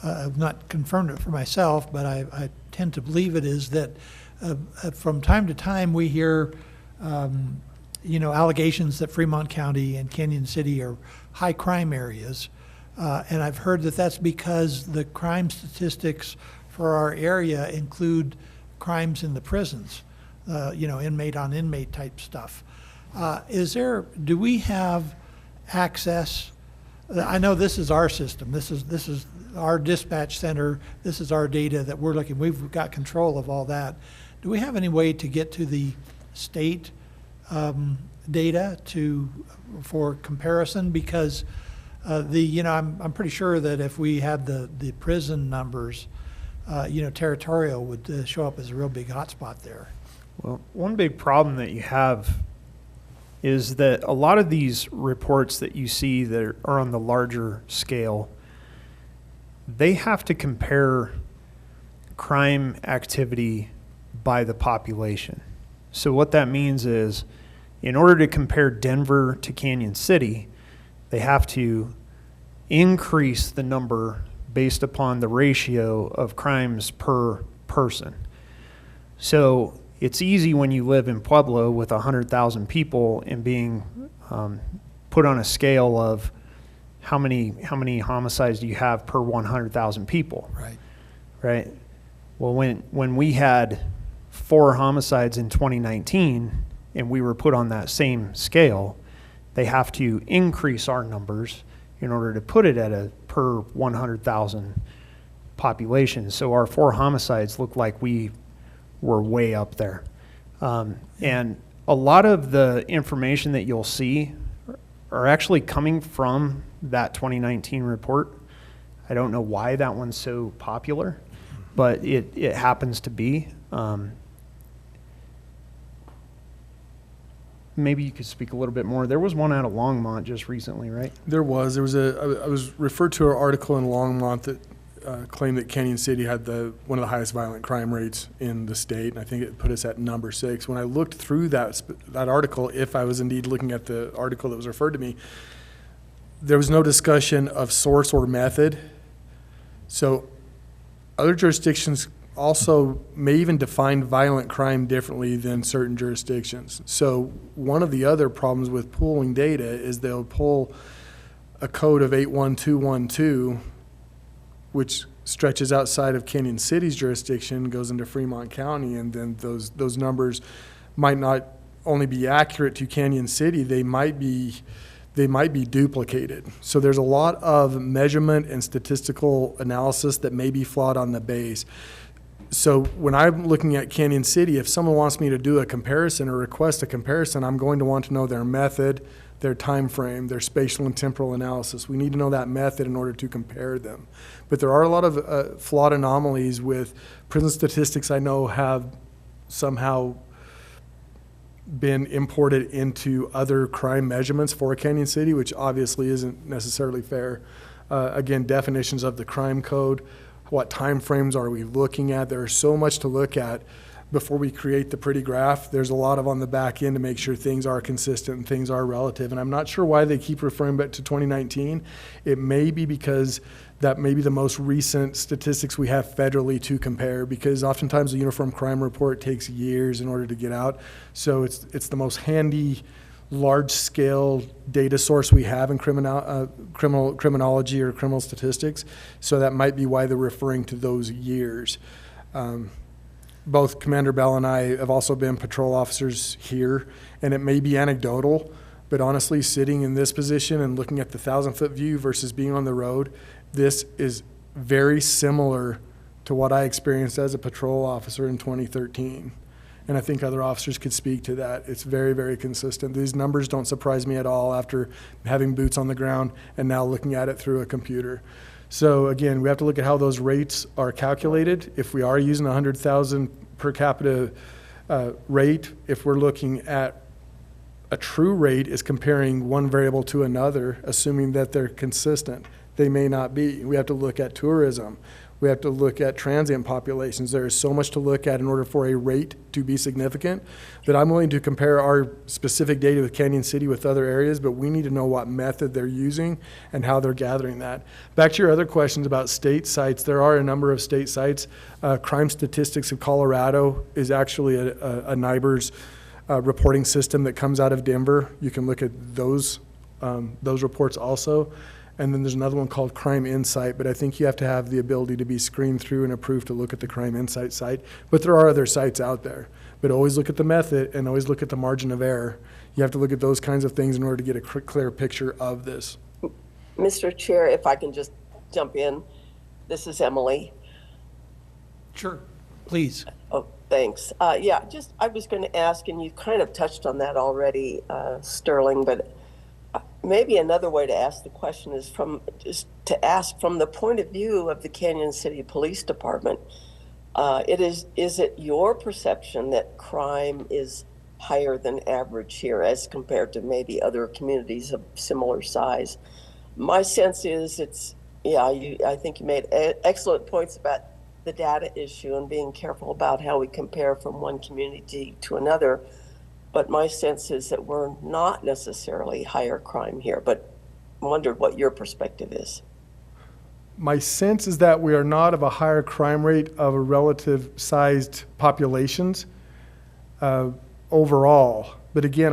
I've not confirmed it for myself, but I tend to believe it, is that from time to time we hear allegations that Fremont County and Canyon City are high crime areas. And I've heard that that's because the crime statistics for our area include crimes in the prisons, inmate on inmate type stuff. Do we have access? I know this is our system. This is our dispatch center. This is our data that we're looking. We've got control of all that. Do we have any way to get to the state data for comparison? Because I'm pretty sure that if we had the prison numbers, territorial would show up as a real big hotspot there. Well, one big problem that you have is that a lot of these reports that you see that are on the larger scale, they have to compare crime activity by the population. So what that means is, in order to compare Denver to Canyon City, they have to increase the number based upon the ratio of crimes per person. So it's easy when you live in Pueblo with 100,000 people and being put on a scale of how many homicides do you have per 100,000 people. Right. Well, when we had 4 homicides in 2019 and we were put on that same scale, they have to increase our numbers in order to put it at a per 100,000 population. So our 4 homicides look like we were way up there. And a lot of the information that you'll see are actually coming from that 2019 report. I don't know why that one's so popular, but it happens to be. Maybe you could speak a little bit more. There was one out of Longmont just recently, right? I was referred to an article in Longmont that claimed that Canyon City had one of the highest violent crime rates in the state, and I think it put us at number 6. When I looked through that article, if I was indeed looking at the article that was referred to me, there was no discussion of source or method. So other jurisdictions also may even define violent crime differently than certain jurisdictions. So one of the other problems with pooling data is they'll pull a code of 81212, which stretches outside of Canyon City's jurisdiction, goes into Fremont County, and then those numbers might not only be accurate to Canyon City, they might be duplicated. So there's a lot of measurement and statistical analysis that may be flawed on the base. So when I'm looking at Canyon City, if someone wants me to do a comparison or request a comparison, I'm going to want to know their method, their time frame, their spatial and temporal analysis. We need to know that method in order to compare them. But there are a lot of flawed anomalies with prison statistics I know have somehow been imported into other crime measurements for Canyon City, which obviously isn't necessarily fair. Again, definitions of the crime code, what time frames are we looking at? There's so much to look at before we create the pretty graph. There's a lot of on the back end to make sure things are consistent and things are relative. And I'm not sure why they keep referring back to 2019. It may be because that may be the most recent statistics we have federally to compare, because oftentimes the Uniform Crime Report takes years in order to get out. So it's the most handy, large-scale data source we have in criminology or criminal statistics. So that might be why they're referring to those years. Both Commander Bell and I have also been patrol officers here, and it may be anecdotal, but honestly, sitting in this position and looking at the 1,000-foot view versus being on the road, this is very similar to what I experienced as a patrol officer in 2013. And I think other officers could speak to that. It's very, very consistent. These numbers don't surprise me at all after having boots on the ground and now looking at it through a computer. So again, we have to look at how those rates are calculated. If we are using 100,000 per capita rate, if we're looking at a true rate is comparing one variable to another, assuming that they're consistent. They may not be. We have to look at tourism. We have to look at transient populations. There is so much to look at in order for a rate to be significant that I'm willing to compare our specific data with Canyon City with other areas, but we need to know what method they're using and how they're gathering that. Back to your other questions about state sites, there are a number of state sites. Crime Statistics of Colorado is actually a NIBRS reporting system that comes out of Denver. You can look at those reports also. And then there's another one called Crime Insight, but I think you have to have the ability to be screened through and approved to look at the Crime Insight site. But there are other sites out there. But always look at the method and always look at the margin of error. You have to look at those kinds of things in order to get a clear picture of this. Mr. Chair, if I can just jump in. This is Emily. Sure, please. Oh, thanks. Yeah, just I was going to ask, and you kind of touched on that already, Sterling, but maybe another way to ask the question is to ask from the point of view of the Canyon City Police Department. Is it your perception that crime is higher than average here as compared to maybe other communities of similar size? My sense is I think you made excellent points about the data issue and being careful about how we compare from one community to another. But my sense is that we're not necessarily higher crime here, but wondered what your perspective is. My sense is that we are not of a higher crime rate of a relative sized populations overall. But again,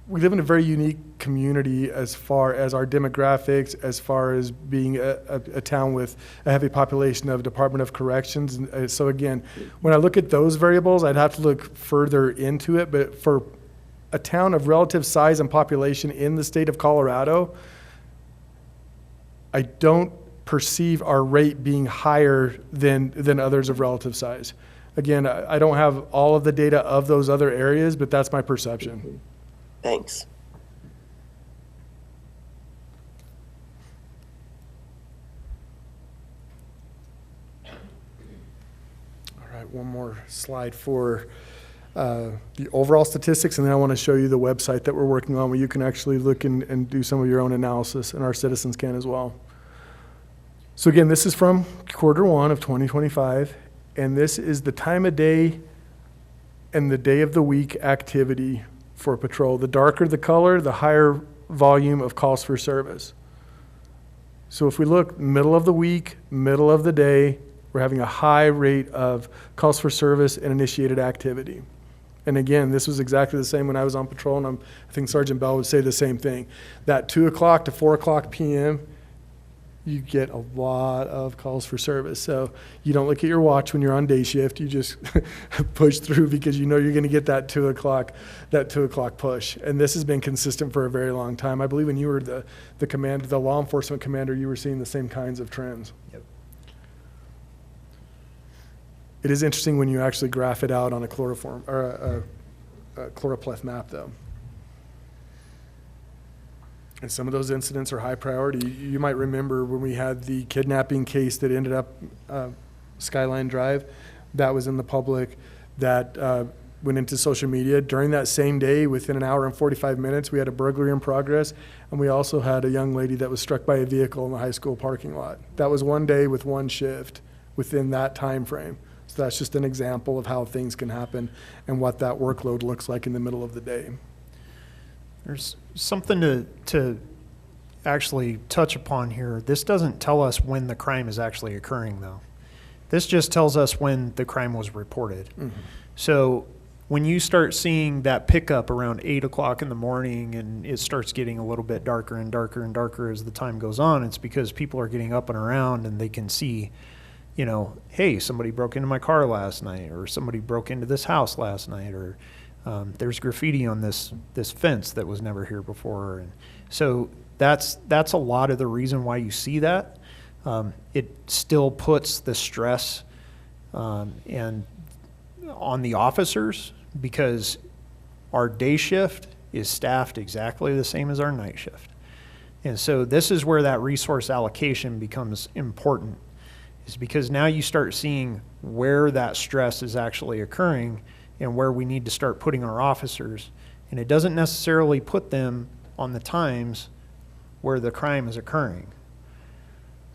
we live in a very unique community as far as our demographics, as far as being a town with a heavy population of Department of Corrections. And so again, when I look at those variables, I'd have to look further into it. But for a town of relative size and population in the state of Colorado, I don't perceive our rate being higher than others of relative size. Again, I don't have all of the data of those other areas, but that's my perception. Thanks. All right, one more slide for the overall statistics, and then I want to show you the website that we're working on where you can actually look and do some of your own analysis, and our citizens can as well. So again, this is from Q1 of 2025, and this is the time of day and the day of the week activity for patrol. The darker the color, the higher volume of calls for service. So if we look middle of the week, middle of the day, we're having a high rate of calls for service and initiated activity. And again, this was exactly the same when I was on patrol, and I think Sergeant Bell would say the same thing. That 2 o'clock to 4 o'clock p.m., you get a lot of calls for service. So you don't look at your watch when you're on day shift. You just push through because you know you're going to get that 2 o'clock push. And this has been consistent for a very long time. I believe when you were the law enforcement commander, you were seeing the same kinds of trends. Yep. It is interesting when you actually graph it out on a chloroform or a chloropleth map, though. And some of those incidents are high priority. You might remember when we had the kidnapping case that ended up Skyline Drive, that was in the public, that went into social media. During that same day, within an hour and 45 minutes, we had a burglary in progress, and we also had a young lady that was struck by a vehicle in the high school parking lot. That was one day with one shift within that time frame. So that's just an example of how things can happen and what that workload looks like in the middle of the day. There's something to actually touch upon here. This doesn't tell us when the crime is actually occurring, though. This just tells us when the crime was reported. Mm-hmm. So when you start seeing that pickup around 8 o'clock in the morning and it starts getting a little bit darker and darker and darker as the time goes on, it's because people are getting up and around and they can see, you know, hey, somebody broke into my car last night, or somebody broke into this house last night, or there's graffiti on this fence that was never here before. And so that's a lot of the reason why you see that. It still puts the stress and on the officers, because our day shift is staffed exactly the same as our night shift. And so this is where that resource allocation becomes important, is because now you start seeing where that stress is actually occurring and where we need to start putting our officers. And it doesn't necessarily put them on the times where the crime is occurring.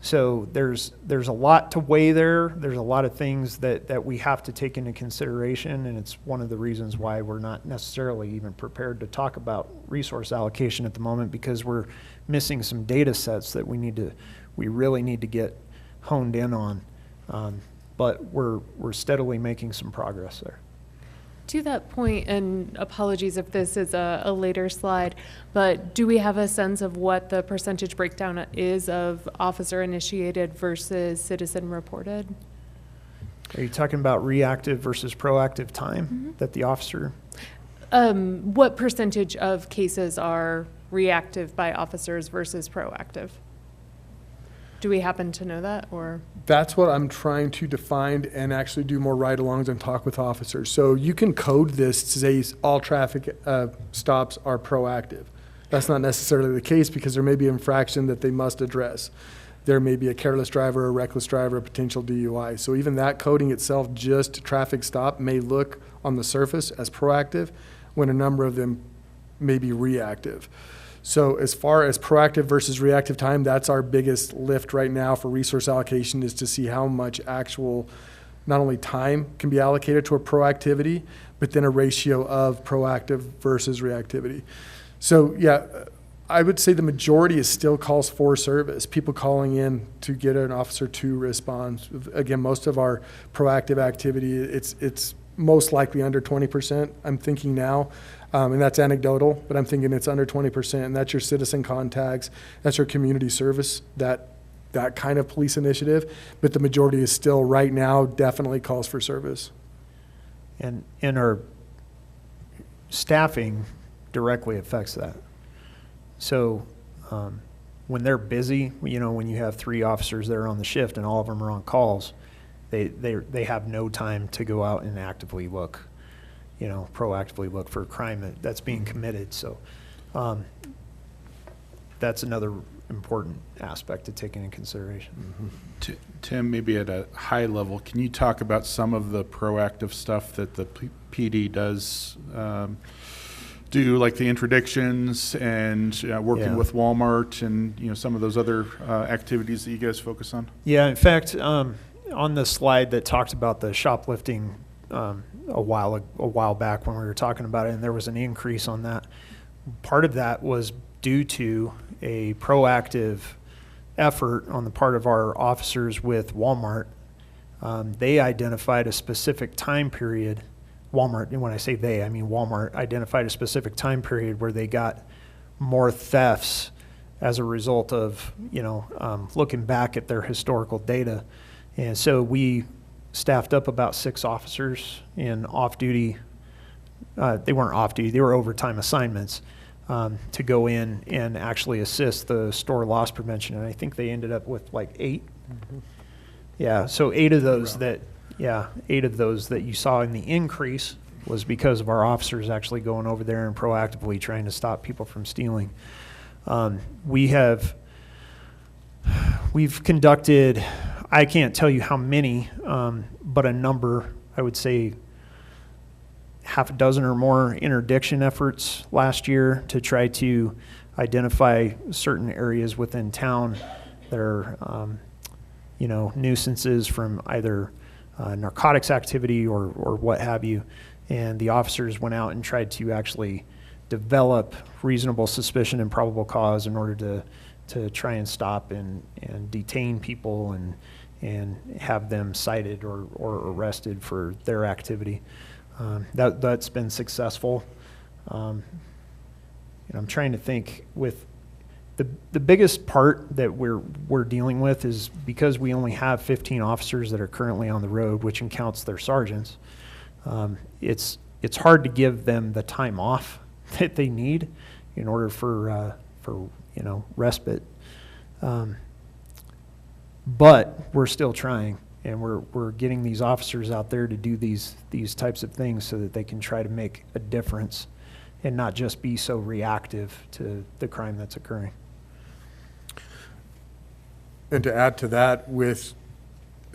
So there's a lot to weigh there. There's a lot of things that we have to take into consideration, and it's one of the reasons why we're not necessarily even prepared to talk about resource allocation at the moment, because we're missing some data sets that we really need to get honed in on. But we're steadily making some progress there. To that point, and apologies if this is a later slide, but do we have a sense of what the percentage breakdown is of officer-initiated versus citizen-reported? Are you talking about reactive versus proactive time that the officer? What percentage of cases are reactive by officers versus proactive? Do we happen to know that, or? That's what I'm trying to define and actually do more ride-alongs and talk with officers. So you can code this to say all traffic stops are proactive. That's not necessarily the case, because there may be an infraction that they must address. There may be a careless driver, a reckless driver, a potential DUI. So even that coding itself, just traffic stop, may look on the surface as proactive when a number of them may be reactive. So as far as proactive versus reactive time, that's our biggest lift right now for resource allocation, is to see how much actual, not only time can be allocated to a proactivity, but then a ratio of proactive versus reactivity. So yeah, I would say the majority is still calls for service, people calling in to get an officer to respond. Again, most of our proactive activity, it's most likely under 20%, I'm thinking now. And that's anecdotal, but I'm thinking it's under 20%, and that's your citizen contacts, that's your community service, that kind of police initiative. But the majority is still, right now, definitely calls for service. And our staffing directly affects that. So when they're busy, you know, when you have 3 officers that are on the shift and all of them are on calls, they have no time to go out and actively look, you know, proactively look for a crime that's being committed. So that's another important aspect to take into consideration. Tim, maybe at a high level, can you talk about some of the proactive stuff that the PD does do, like the interdictions and working with Walmart and, you know, some of those other activities that you guys focus on? Yeah, in fact, on the slide that talked about the shoplifting a while back when we were talking about it, and there was an increase on that. Part of that was due to a proactive effort on the part of our officers with Walmart. They identified a specific time period. Walmart, and when I say they, I mean Walmart, identified a specific time period where they got more thefts as a result of, looking back at their historical data. And so we staffed up about 6 officers in off-duty. They weren't off-duty, they were overtime assignments to go in and actually assist the store loss prevention. And I think they ended up with like 8. Yeah, so 8 of those that you saw in the increase was because of our officers actually going over there and proactively trying to stop people from stealing. We've conducted, I can't tell you how many, but a number, I would say 6 or more interdiction efforts last year to try to identify certain areas within town that are, nuisances from either narcotics activity or what have you. And the officers went out and tried to actually develop reasonable suspicion and probable cause in order to try and stop and detain people and have them cited or arrested for their activity. That's been successful. And I'm trying to think with the biggest part that we're dealing with is because we only have 15 officers that are currently on the road, which counts their sergeants. It's hard to give them the time off that they need in order for respite. But we're still trying, and we're getting these officers out there to do these types of things so that they can try to make a difference and not just be so reactive to the crime that's occurring. And to add to that, with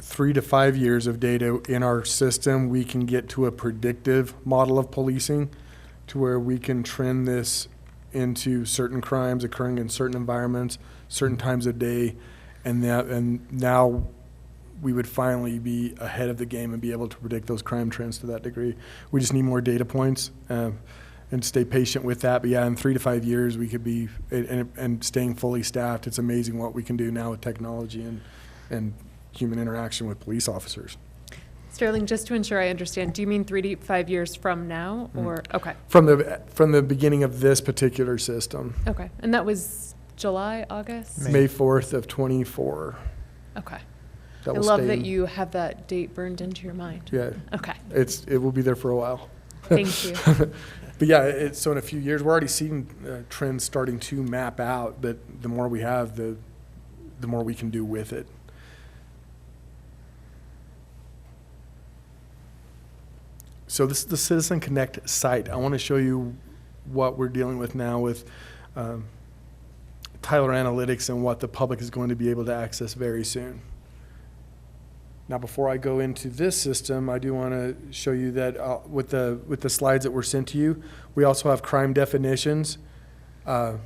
3 to 5 years of data in our system, we can get to a predictive model of policing to where we can trend this into certain crimes occurring in certain environments, certain times of day, and now we would finally be ahead of the game and be able to predict those crime trends to that degree. We just need more data points and stay patient with that. But yeah, in 3 to 5 years, we could be, and staying fully staffed, it's amazing what we can do now with technology and human interaction with police officers. Sterling, just to ensure I understand, do you mean 3 to 5 years from now, or, okay, From the beginning of this particular system, okay. And that was July, August? May 4th of 24. Okay. That I will love stay that in- you have that date burned into your mind. Yeah, Okay, it will be there for a while. thank you. But yeah, so in a few years, we're already seeing trends starting to map out, but the more we have, the more we can do with it. So this is the Citizen Connect site. I want to show you what we're dealing with now with Tyler Analytics and what the public is going to be able to access very soon. Now, before I go into this system, I do want to show you that with the slides that were sent to you, we also have crime definitions that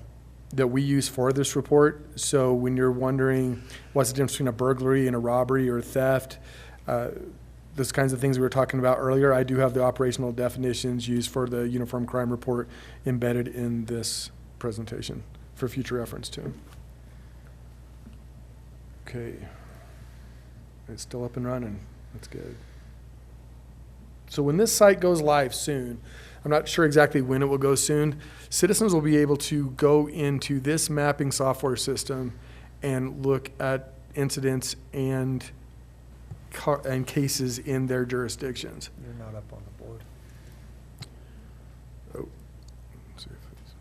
we use for this report. So when you're wondering what's the difference between a burglary and a robbery or a theft, those kinds of things we were talking about earlier, I do have the operational definitions used for the Uniform Crime Report embedded in this presentation for future reference too. Okay. It's still up and running. That's good. So when this site goes live soon, I'm not sure exactly when it will go soon, citizens will be able to go into this mapping software system and look at incidents and cases in their jurisdictions. You're not up on the board. Oh. Let's see if it's-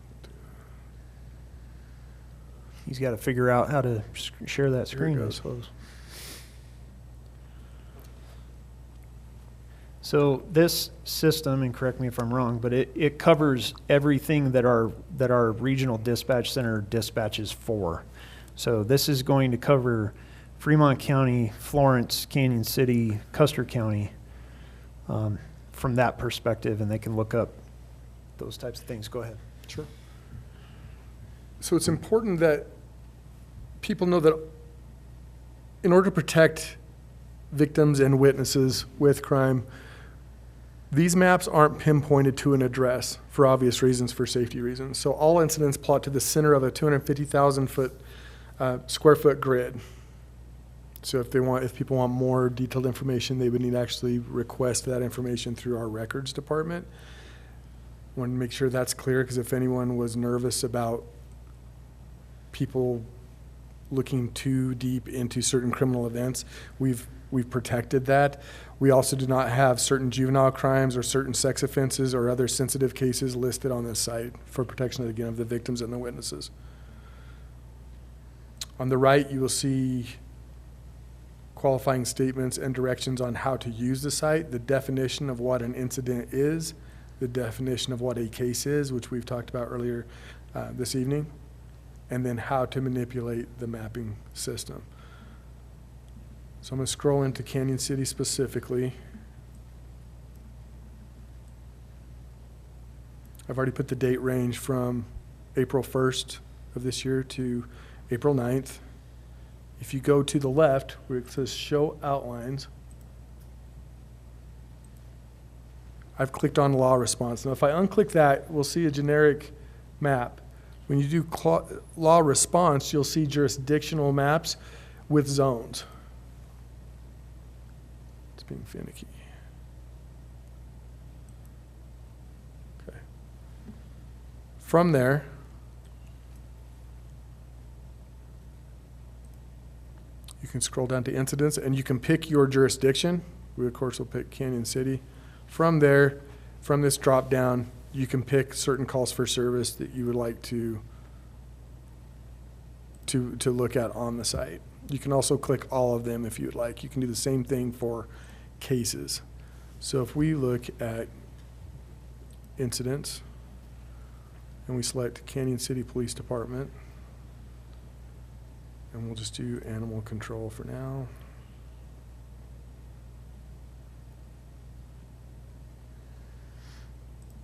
He's got to figure out how to share that Here it screen, I goes. suppose. So this system, and correct me if I'm wrong, but it covers everything that our regional dispatch center dispatches for. So this is going to cover Fremont County, Florence, Canyon City, Custer County, from that perspective, and they can look up those types of things. Go ahead. Sure. So it's important that people know that in order to protect victims and witnesses with crime, these maps aren't pinpointed to an address for obvious reasons, for safety reasons. So all incidents plot to the center of a 250,000 square foot grid. So if people want more detailed information, they would need to actually request that information through our records department. Want to make sure that's clear, because if anyone was nervous about people looking too deep into certain criminal events. We've protected that. We also do not have certain juvenile crimes or certain sex offenses or other sensitive cases listed on this site for protection, again, of the victims and the witnesses. On the right, you will see qualifying statements and directions on how to use the site, the definition of what an incident is, the definition of what a case is, which we've talked about earlier this evening, and then how to manipulate the mapping system. So I'm going to scroll into Canyon City specifically. I've already put the date range from April 1st of this year to April 9th. If you go to the left where it says show outlines, I've clicked on law response. Now if I unclick that, we'll see a generic map. When you do law response, you'll see jurisdictional maps with zones. It's being finicky. Okay. From there, you can scroll down to incidents and you can pick your jurisdiction. We, of course, will pick Canyon City. From there, from this drop down, you can pick certain calls for service that you would like to look at on the site. You can also click all of them if you'd like. You can do the same thing for cases. So if we look at incidents and we select Canyon City Police Department, and we'll just do animal control for now.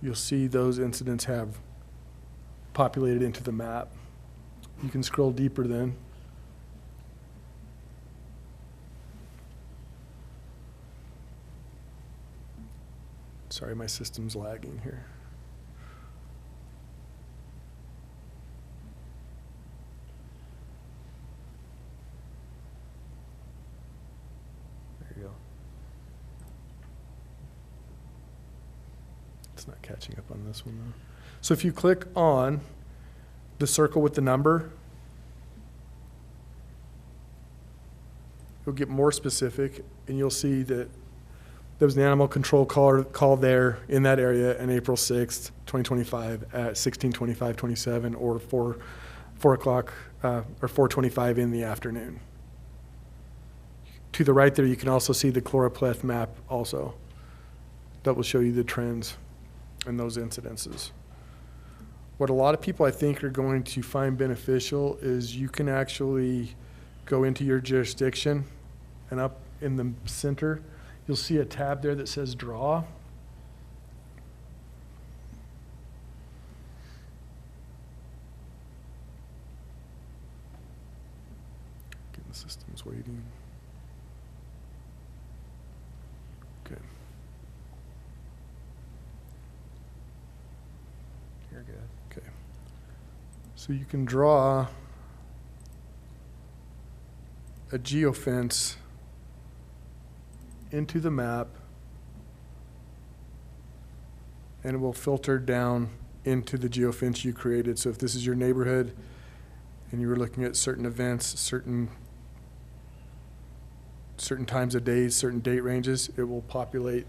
You'll see those incidents have populated into the map. You can scroll deeper then. Sorry, my system's lagging here. There you go. It's not catching up on this one though. So if you click on the circle with the number, you'll get more specific and you'll see that there was an animal control call there in that area on April 6th, 2025 at 16:25:27 or 4 o'clock or 4:25 in the afternoon. To the right there, you can also see the chloropleth map also. That will show you the trends in those incidences. What a lot of people I think are going to find beneficial is you can actually go into your jurisdiction and up in the center, you'll see a tab there that says draw. Getting the system's waiting. Okay. You're good. Okay. So you can draw a geofence into the map and it will filter down into the geofence you created. So if this is your neighborhood and you were looking at certain events, certain times of days, certain date ranges, it will populate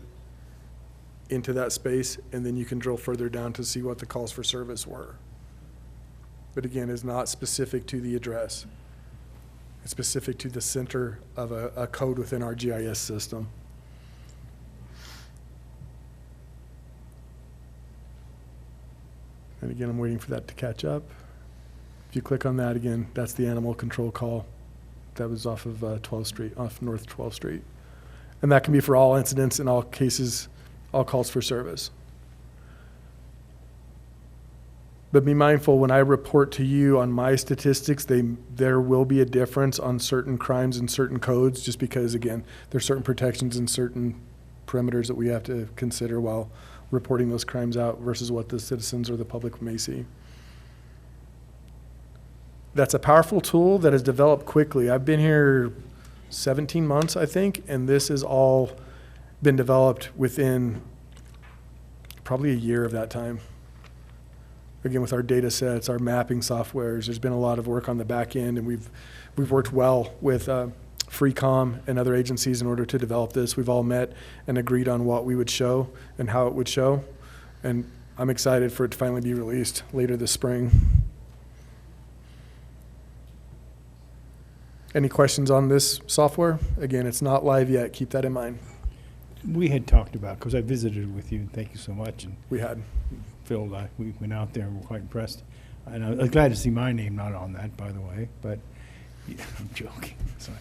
into that space and then you can drill further down to see what the calls for service were. But again, it's not specific to the address. It's specific to the center of a code within our GIS system. And again, I'm waiting for that to catch up. If you click on that again, that's the animal control call. That was off of 12th Street, off North 12th Street. And that can be for all incidents in all cases, all calls for service. But be mindful, when I report to you on my statistics, there will be a difference on certain crimes and certain codes, just because, again, there's certain protections and certain perimeters that we have to consider while reporting those crimes out versus what the citizens or the public may see. That's a powerful tool that has developed quickly. I've been here 17 months, I think, and this has all been developed within probably a year of that time. again, with our data sets, our mapping softwares. There's been a lot of work on the back end, and we've worked well with FreeCom and other agencies in order to develop this. We've all met and agreed on what we would show and how it would show. And I'm excited for it to finally be released later this spring. Any questions on this software? Again, it's not live yet. Keep that in mind. We had talked about, because I visited with you, and thank you so much, and We had. Phil, we went out there and were quite impressed. And I was glad to see my name not on that, by the way, but yeah, I'm joking. Sorry.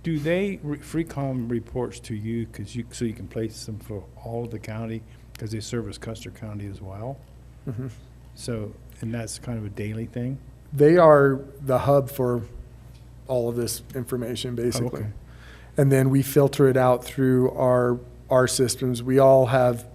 Do they, FreeCom reports to you, so you can place them for all of the county, because they service Custer County as well? Mm-hmm. So, and that's kind of a daily thing? They are the hub for all of this information, basically. okay. And then we filter it out through our systems. We all have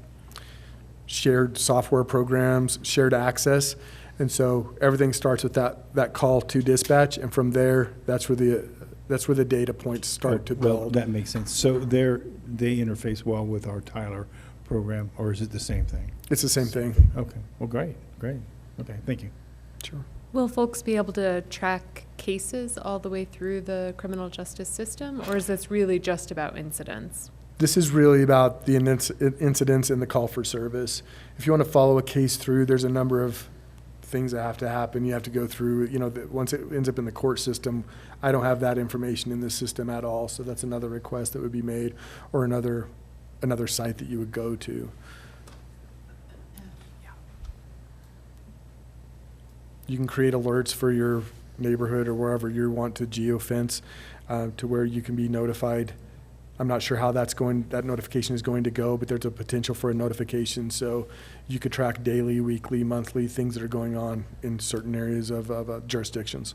shared software programs, shared access. And so everything starts with that call to dispatch. And from there, that's where the data points start to Well, build. that makes sense. So they interface well with our Tyler program, or is it the same thing? It's the same thing. Okay, well, great. Okay, thank you. Sure. Will folks be able to track cases all the way through the criminal justice system, or is this really just about incidents? This is really about the incidents and the call for service. If you want to follow a case through, there's a number of things that have to happen. You have to go through, once it ends up in the court system, I don't have that information in this system at all. So that's another request that would be made, or another site that you would go to. You can create alerts for your neighborhood or wherever you want to geofence to where you can be notified. I'm not sure how that notification is going to go, but there's a potential for a notification. So you could track daily, weekly, monthly, things that are going on in certain areas of jurisdictions.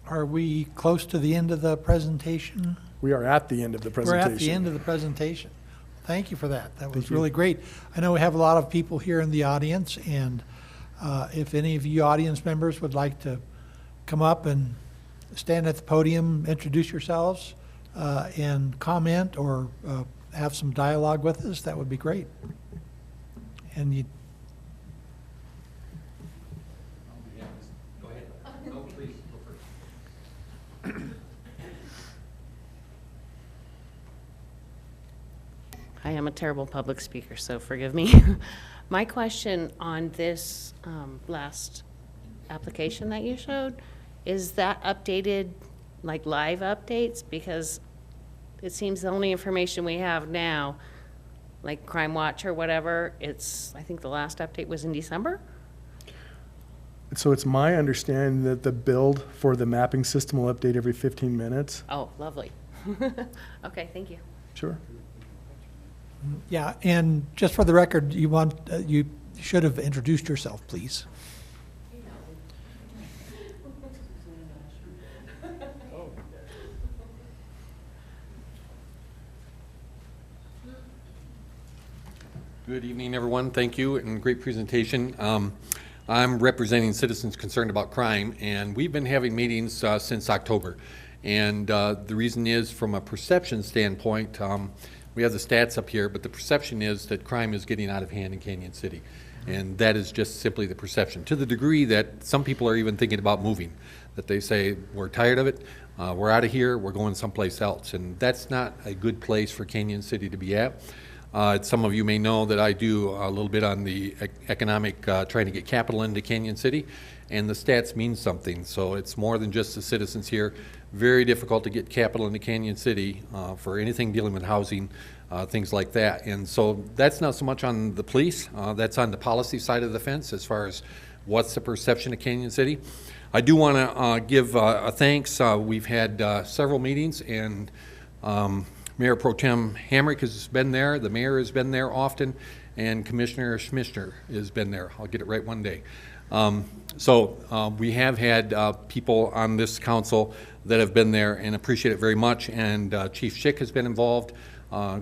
Are we close to the end of the presentation? We are at the end of the presentation. We're at the end of the presentation. Thank you for that. That was Thank you. really great. I know we have a lot of people here in the audience, and if any of you audience members would like to come up and stand at the podium, introduce yourselves, and comment or have some dialogue with us, that would be great. And you, Go ahead. No, please, go first. I am a terrible public speaker, so forgive me. My question on this last application that you showed, is that updated, like live updates? Because it seems the only information we have now, like Crime Watch or whatever, I think the last update was in December? So it's my understanding that the build for the mapping system will update every 15 minutes. Oh, lovely. Okay, thank you. Sure. yeah, and just for the record, you should have introduced yourself, please. Good evening, everyone. Thank you, and great presentation. I'm representing citizens concerned about crime, and we've been having meetings since October. And the reason is, from a perception standpoint, we have the stats up here, but the perception is that crime is getting out of hand in Canyon City. And that is just simply the perception, to the degree that some people are even thinking about moving, that they say, we're tired of it, we're out of here, we're going someplace else. And that's not a good place for Canyon City to be at. Some of you may know that I do a little bit on the economic, trying to get capital into Canyon City, and the stats mean something. So it's more than just the citizens here. Very difficult to get capital into Canyon City for anything dealing with housing, things like that. And so that's not so much on the police, that's on the policy side of the fence as far as what's the perception of Canyon City. I do want to give a thanks. We've had several meetings, and Mayor Pro Tem Hamrick has been there, the mayor has been there often, and Commissioner Schmichner has been there. I'll get it right one day. So we have had people on this council that have been there and appreciate it very much, and Chief Schick has been involved,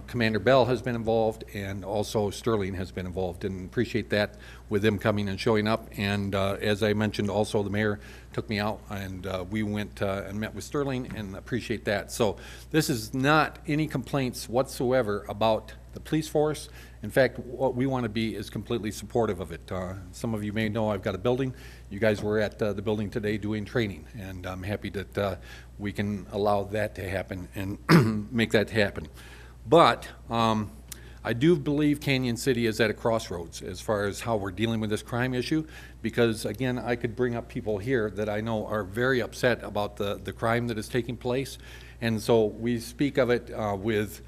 Commander Bell has been involved, and also Sterling has been involved, and appreciate that with them coming and showing up. And as I mentioned, also the mayor took me out, and we went and met with Sterling, and appreciate that. So this is not any complaints whatsoever about the police force. In fact, what we want to be is completely supportive of it. Some of you may know I've got a building. You guys were at the building today doing training, and I'm happy that we can allow that to happen and make that happen. But I do believe Canyon City is at a crossroads as far as how we're dealing with this crime issue, because again, I could bring up people here that I know are very upset about the crime that is taking place. And so we speak of it with,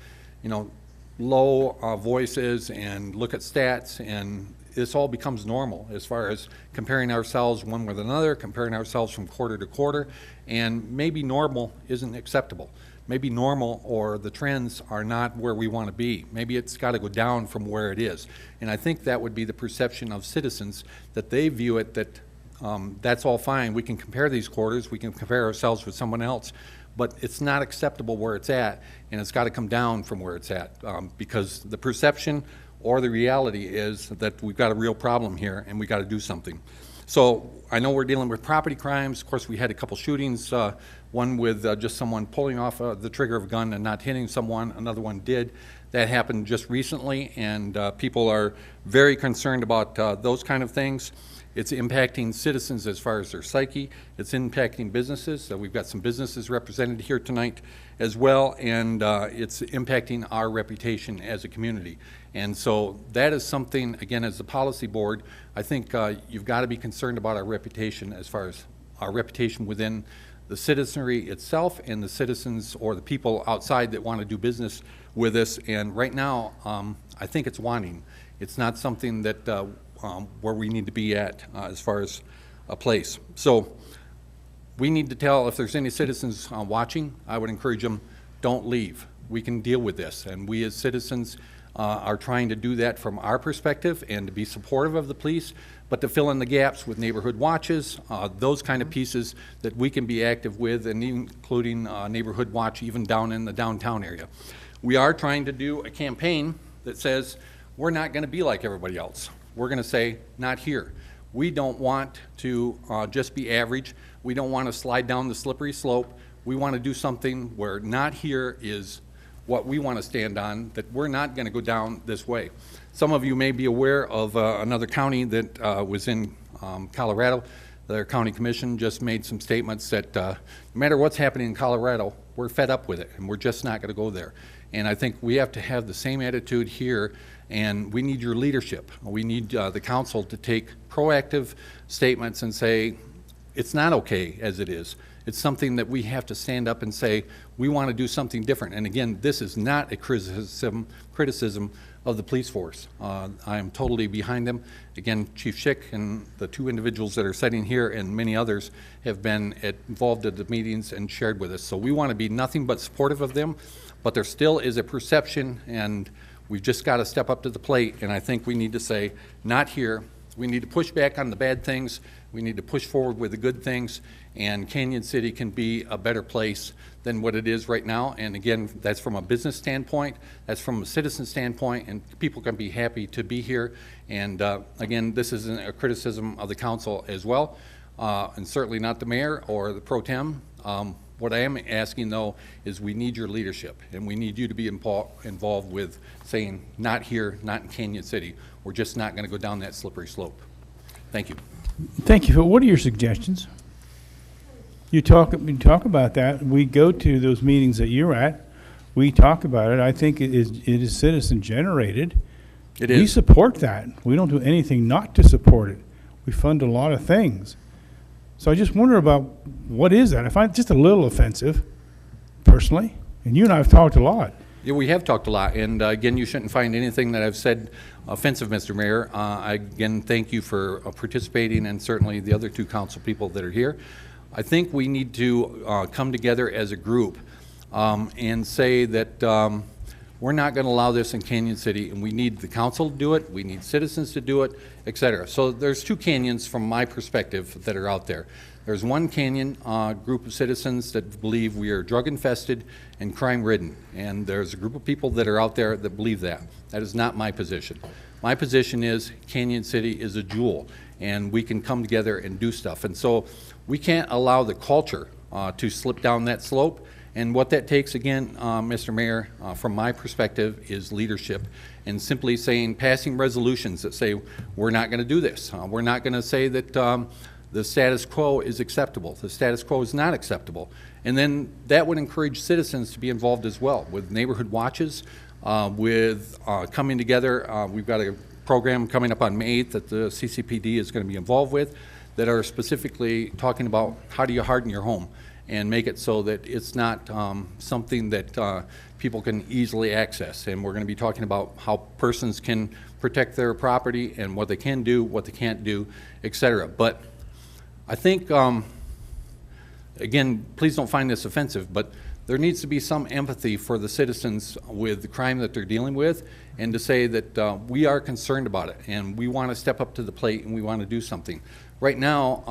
low voices and look at stats, and this all becomes normal as far as comparing ourselves one with another, comparing ourselves from quarter to quarter, and maybe normal isn't acceptable. Maybe normal or the trends are not where we want to be. Maybe it's got to go down from where it is. And I think that would be the perception of citizens, that they view it that that's all fine. We can compare these quarters, we can compare ourselves with someone else, but it's not acceptable where it's at, and it's got to come down from where it's at, because the perception or the reality is that we've got a real problem here and we got to do something. So I know we're dealing with property crimes. Of course, we had a couple shootings, one with just someone pulling off the trigger of a gun and not hitting someone. Another one did. That happened just recently, and people are very concerned about those kind of things. It's impacting citizens as far as their psyche. It's impacting businesses. So we've got some businesses represented here tonight as well, and it's impacting our reputation as a community. And so that is something, again, as the policy board, I think you've got to be concerned about our reputation as far as our reputation within the citizenry itself and the citizens or the people outside that want to do business with us. And right now, I think it's wanting. It's not something that where we need to be at as far as a place. So we need to tell, if there's any citizens watching, I would encourage them, don't leave. We can deal with this, and we as citizens are trying to do that from our perspective and to be supportive of the police, but to fill in the gaps with neighborhood watches, those kind of pieces that we can be active with, and including neighborhood watch even down in the downtown area. We are trying to do a campaign that says we're not going to be like everybody else. We're going to say, not here. We don't want to just be average. We don't want to slide down the slippery slope. We want to do something where not here is what we want to stand on, that we're not going to go down this way. Some of you may be aware of another county that was in Colorado. Their county commission just made some statements that no matter what's happening in Colorado, we're fed up with it, and we're just not going to go there. And I think we have to have the same attitude here, and we need your leadership. We need the council to take proactive statements and say, it's not okay as it is. It's something that we have to stand up and say, we want to do something different. And again, this is not a criticism of the police force. I am totally behind them. Again, Chief Schick and the two individuals that are sitting here and many others have been involved at the meetings and shared with us. So we want to be nothing but supportive of them, but there still is a perception, and we've just got to step up to the plate. And I think we need to say, not here. We need to push back on the bad things. We need to push forward with the good things, and Canyon City can be a better place than what it is right now. And again, that's from a business standpoint, that's from a citizen standpoint, and people can be happy to be here. And again, this isn't a criticism of the council as well, and certainly not the mayor or the pro tem. What I am asking, though, is we need your leadership, and we need you to be involved with saying, not here, not in Canyon City. We're just not going to go down that slippery slope. Thank you. Thank you, Phil. What are your suggestions? You talk about that. We go to those meetings that you're at. We talk about it. I think it is citizen generated. It We is. support that. We don't do anything not to support it. We fund a lot of things. So I just wonder about what is that? I find it just a little offensive, personally. And you and I have talked a lot. Yeah, we have talked a lot, and again, you shouldn't find anything that I've said offensive, Mr. Mayor. I again thank you for participating, and certainly the other two council people that are here. I think we need to come together as a group and say that we're not going to allow this in Canyon City, and we need the council to do it, we need citizens to do it, et cetera. So there's two canyons from my perspective that are out there. There's one canyon group of citizens that believe we are drug infested and crime ridden, and there's a group of people that are out there that believe that. That is not my position. My position is Canyon City is a jewel, and we can come together and do stuff. And so we can't allow the culture to slip down that slope And what that takes, again, Mr. Mayor, from my perspective, is leadership. And simply saying, passing resolutions that say, we're not going to do this. We're not going to say that the status quo is acceptable. The status quo is not acceptable. And then that would encourage citizens to be involved as well with neighborhood watches, with coming together. We've got a program coming up on May 8th that the CCPD is going to be involved with that are specifically talking about how do you harden your home and make it so that it's not something that people can easily access. And we're going to be talking about how persons can protect their property and what they can do, what they can't do, et cetera. But I think, again, please don't find this offensive, but there needs to be some empathy for the citizens with the crime that they're dealing with, and to say that we are concerned about it and we want to step up to the plate and we want to do something. Right now,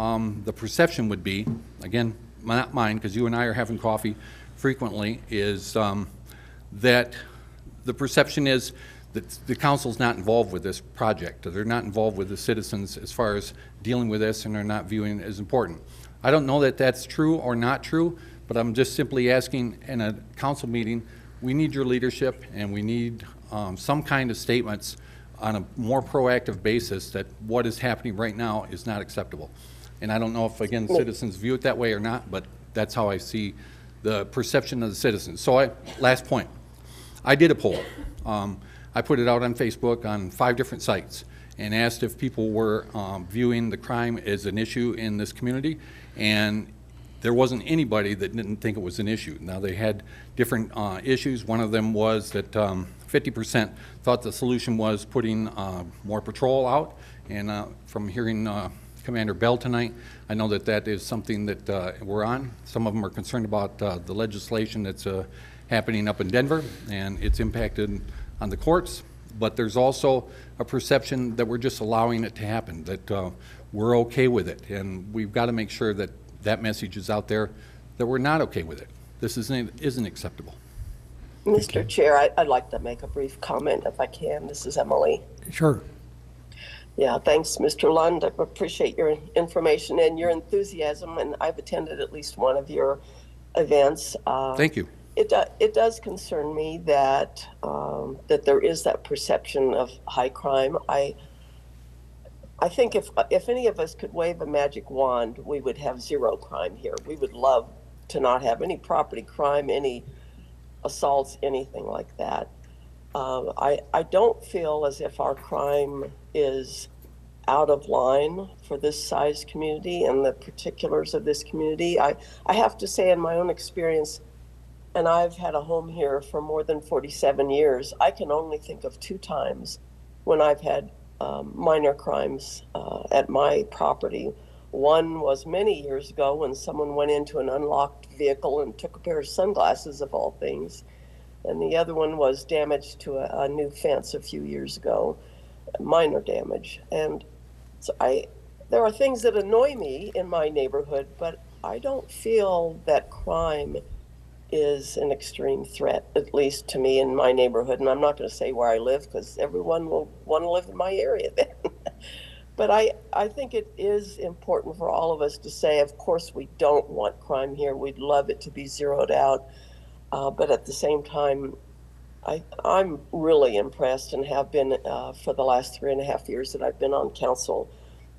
the perception would be, again, not mine, because you and I are having coffee frequently, is that the perception is that the council's not involved with this project. They're not involved with the citizens as far as dealing with this, and they're not viewing it as important. I don't know that that's true or not true, but I'm just simply asking in a council meeting, we need your leadership and we need some kind of statements on a more proactive basis that what is happening right now is not acceptable. And I don't know if, again, citizens view it that way or not, but that's how I see the perception of the citizens. So last point, I did a poll. I put it out on Facebook on 5 different sites and asked if people were viewing the crime as an issue in this community, and there wasn't anybody that didn't think it was an issue. Now, they had different issues. One of them was that 50% thought the solution was putting more patrol out, and from hearing Commander Bell tonight, I know that that is something that we're on. Some of them are concerned about the legislation that's happening up in Denver, and it's impacted on the courts, but there's also a perception that we're just allowing it to happen, that we're okay with it, and we've got to make sure that that message is out there that we're not okay with it. This isn't acceptable. Mr. Chair, I'd like to make a brief comment if I can. This is Emily. Sure. Yeah, thanks, Mr. Lund. I appreciate your information and your enthusiasm, and I've attended at least one of your events. Thank you. It does concern me that that there is that perception of high crime. I think if any of us could wave a magic wand, we would have zero crime here. We would love to not have any property crime, any assaults, anything like that. I don't feel as if our crime is out of line for this size community and the particulars of this community. I have to say, in my own experience, and I've had a home here for more than 47 years, I can only think of 2 times when I've had minor crimes at my property. One was many years ago when someone went into an unlocked vehicle and took a pair of sunglasses, of all things. And the other one was damage to a new fence a few years ago, minor damage. And so there are things that annoy me in my neighborhood, but I don't feel that crime is an extreme threat, at least to me in my neighborhood. And I'm not going to say where I live because everyone will want to live in my area then. But I think it is important for all of us to say, of course, we don't want crime here. We'd love it to be zeroed out. But at the same time, I'm really impressed and have been for the last 3.5 years that I've been on council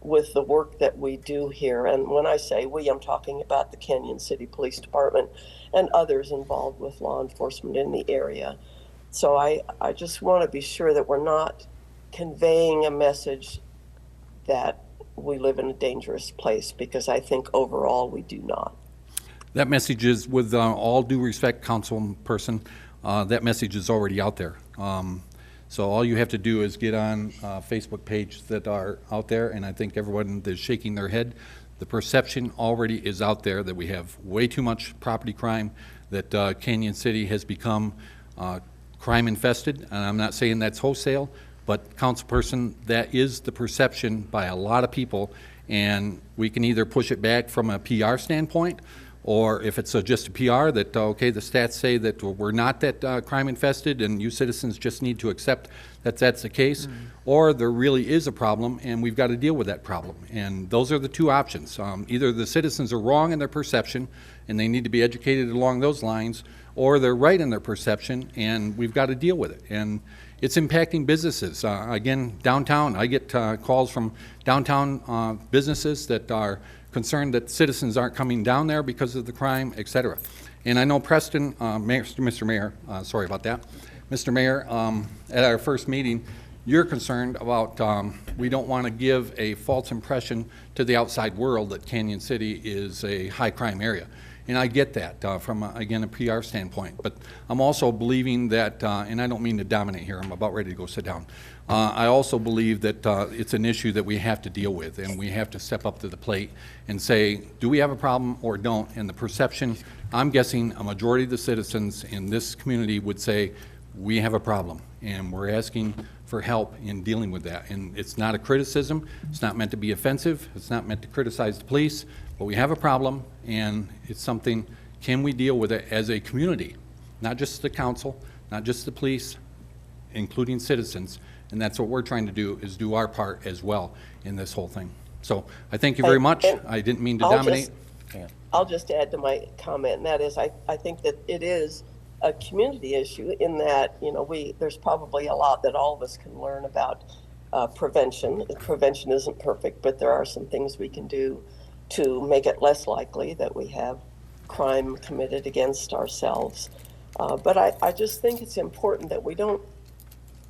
with the work that we do here. And when I say we, I'm talking about the Canyon City Police Department and others involved with law enforcement in the area. So I just want to be sure that we're not conveying a message that we live in a dangerous place, because I think overall we do not. That message is, with all due respect, councilperson, that message is already out there. So all you have to do is get on Facebook pages that are out there, and I think everyone that's shaking their head, the perception already is out there that we have way too much property crime, that Canyon City has become crime infested, and I'm not saying that's wholesale, but councilperson, that is the perception by a lot of people, and we can either push it back from a PR standpoint, or if it's just a PR that, okay, the stats say that we're not that crime infested and you citizens just need to accept that that's the case, or there really is a problem and we've got to deal with that problem. And those are the two options. Either the citizens are wrong in their perception and they need to be educated along those lines, or they're right in their perception and we've got to deal with it. And it's impacting businesses. Again, downtown, I get calls from downtown businesses that are concerned that citizens aren't coming down there because of the crime, et cetera. And I know Preston, Mr. Mayor, sorry about that. Mr. Mayor, at our first meeting, you're concerned about we don't want to give a false impression to the outside world that Canyon City is a high crime area. And I get that from, again, a PR standpoint. But I'm also believing that, and I don't mean to dominate here, I'm about ready to go sit down. I also believe that it's an issue that we have to deal with, and we have to step up to the plate and say, do we have a problem or don't? And the perception, I'm guessing a majority of the citizens in this community would say, we have a problem, and we're asking for help in dealing with that. And it's not a criticism, it's not meant to be offensive, it's not meant to criticize the police, but we have a problem, and it's something, can we deal with it as a community? Not just the council, not just the police, including citizens. And that's what we're trying to do, is do our part as well in this whole thing. So I thank you very much. And I didn't mean to I'll dominate. I'll just add to my comment, and that is I think that it is a community issue in that, you know, there's probably a lot that all of us can learn about prevention. Prevention isn't perfect, but there are some things we can do to make it less likely that we have crime committed against ourselves. But I just think it's important that we don't,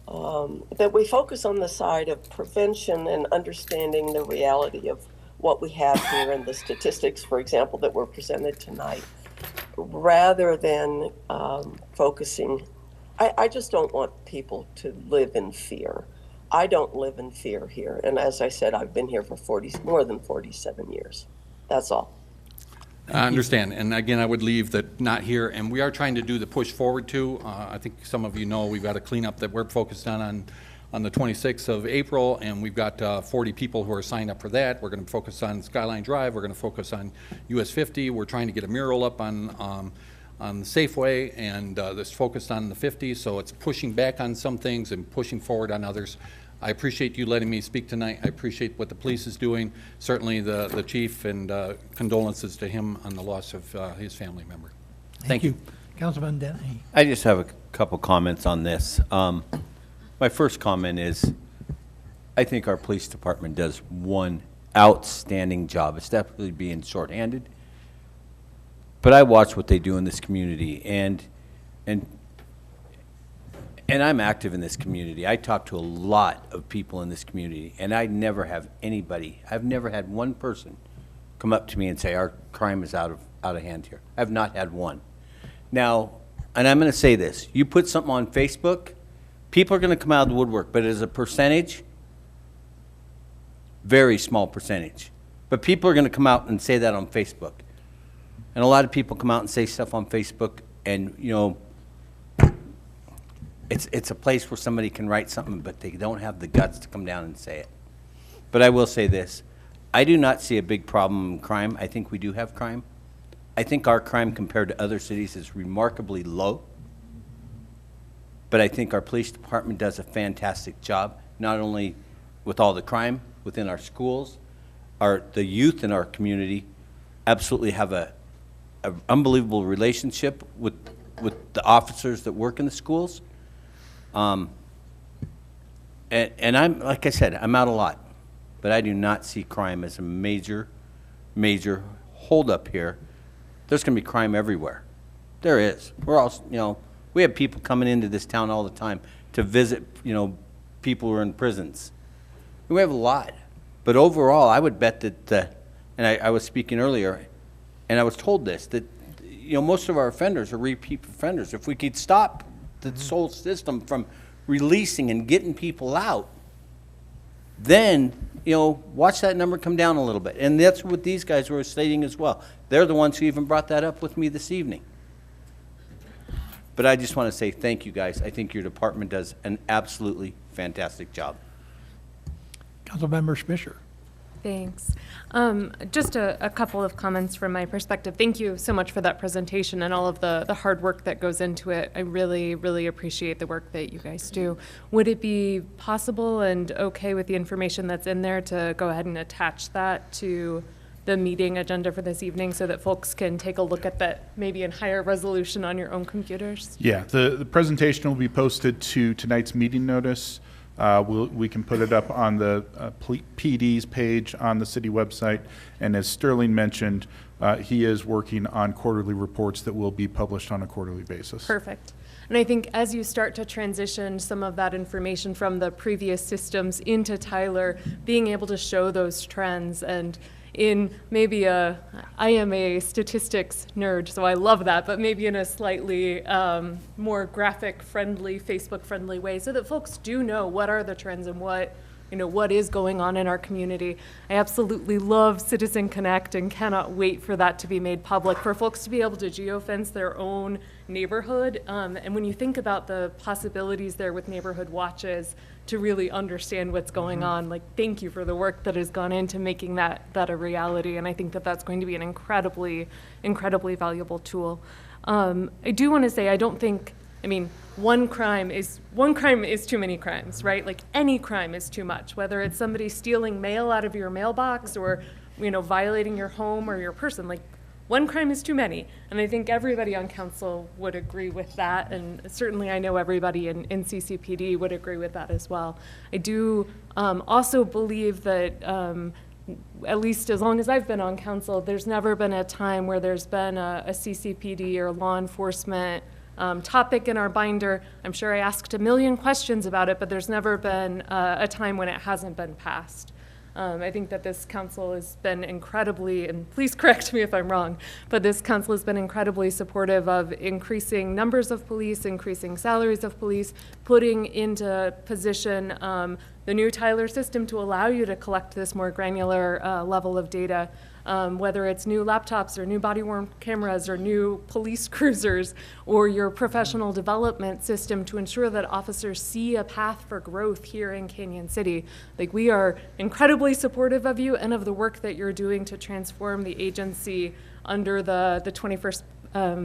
that we focus on the side of prevention and understanding the reality of what we have here and the statistics, for example, that were presented tonight, rather than focusing. I just don't want people to live in fear. I don't live in fear here. And as I said, I've been here for more than 47 years. That's all. I understand, and again, I would leave that not here, and we are trying to do the push forward too. I think some of you know we've got a cleanup that we're focused on the 26th of April, and we've got 40 people who are signed up for that. We're going to focus on Skyline Drive. We're going to focus on US 50. We're trying to get a mural up on the Safeway, and this focused on the 50. So it's pushing back on some things and pushing forward on others. I appreciate you letting me speak tonight. I appreciate what the police is doing. Certainly the chief, and condolences to him on the loss of his family member. Thank you. Councilman Dennehy. I just have a couple comments on this. My first comment is, I think our police department does one outstanding job. It's definitely being shorthanded, but I watch what they do in this community, and I'm active in this community. I talk to a lot of people in this community, and I never have anybody, I've never had one person come up to me and say, our crime is out of hand here. I've not had one. Now, and I'm going to say this, you put something on Facebook, people are going to come out of the woodwork, but as a percentage, very small percentage. But people are going to come out and say that on Facebook. And a lot of people come out and say stuff on Facebook, and, you know, it's a place where somebody can write something, but they don't have the guts to come down and say it. But I will say this, I do not see a big problem in crime. I think we do have crime. I think our crime compared to other cities is remarkably low. But I think our police department does a fantastic job, not only with all the crime within our schools, the youth in our community absolutely have an unbelievable relationship with the officers that work in the schools. And I'm, like I said, I'm out a lot, but I do not see crime as a major holdup here. There's going to be crime everywhere. There is. We're all, you know, we have people coming into this town all the time to visit, you know, people who are in prisons. We have a lot. But overall, I would bet that, and I was speaking earlier, and I was told this, that, you know, most of our offenders are repeat offenders. If we could stop the whole system from releasing and getting people out, then, you know, watch that number come down a little bit. And that's what these guys were stating as well. They're the ones who even brought that up with me this evening. But I just want to say thank you, guys. I think your department does an absolutely fantastic job. Councilmember Smisher. Thanks. Just a couple of comments from my perspective. Thank you so much for that presentation and all of the hard work that goes into it. I really, really appreciate the work that you guys do. Would it be possible and okay with the information that's in there to go ahead and attach that to the meeting agenda for this evening so that folks can take a look at that maybe in higher resolution on your own computers? Yeah, the presentation will be posted to tonight's meeting notice. We can put it up on the PD's page on the city website. And as Sterling mentioned, he is working on quarterly reports that will be published on a quarterly basis. Perfect. And I think as you start to transition some of that information from the previous systems into Tyler, being able to show those trends and in maybe I am a statistics nerd, so I love that, but maybe in a slightly more graphic-friendly, Facebook-friendly way, so that folks do know what are the trends and what is going on in our community. I absolutely love Citizen Connect and cannot wait for that to be made public, for folks to be able to geofence their own neighborhood. And when you think about the possibilities there with neighborhood watches, to really understand what's going on, like, thank you for the work that has gone into making that a reality. And I think that that's going to be an incredibly, incredibly valuable tool. I do want to say, one crime is too many crimes, right? Like, any crime is too much, whether it's somebody stealing mail out of your mailbox or, violating your home or your person. Like, one crime is too many. And I think everybody on council would agree with that. And certainly I know everybody in CCPD would agree with that as well. I do also believe that at least as long as I've been on council, there's never been a time where there's been a CCPD or law enforcement topic in our binder. I'm sure I asked a million questions about it, but there's never been a time when it hasn't been passed. I think that this council has been incredibly, and please correct me if I'm wrong, but this council has been incredibly supportive of increasing numbers of police, increasing salaries of police, putting into position the new Tyler system to allow you to collect this more granular level of data. Whether it's new laptops or new body-worn cameras or new police cruisers or your professional development system to ensure that officers see a path for growth here in Canyon City. Like, we are incredibly supportive of you and of the work that you're doing to transform the agency under the 21st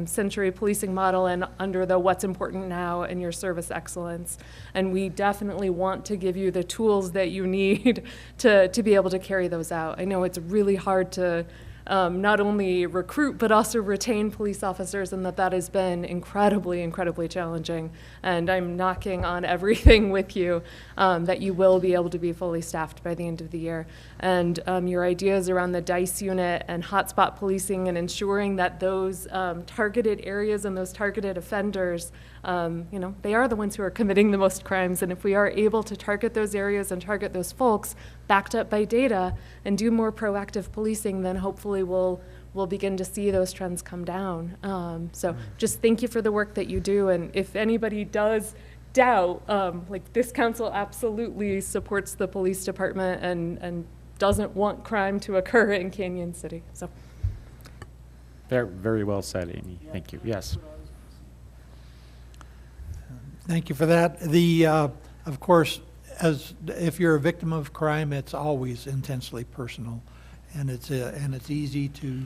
century policing model and under the what's important now and your service excellence. And we definitely want to give you the tools that you need to be able to carry those out. I know it's really hard to not only recruit but also retain police officers, and that has been incredibly, incredibly challenging. And I'm knocking on everything with you that you will be able to be fully staffed by the end of the year. And your ideas around the DICE unit and hotspot policing and ensuring that those targeted areas and those targeted offenders, they are the ones who are committing the most crimes. And if we are able to target those areas and target those folks backed up by data and do more proactive policing, then hopefully we'll begin to see those trends come down. So just thank you for the work that you do. And if anybody does doubt, this council absolutely supports the police department and doesn't want crime to occur in Canyon City. So. Very, very well said, Amy. Thank you. Yes. Thank you for that. Of course, if you're a victim of crime, it's always intensely personal, and it's easy to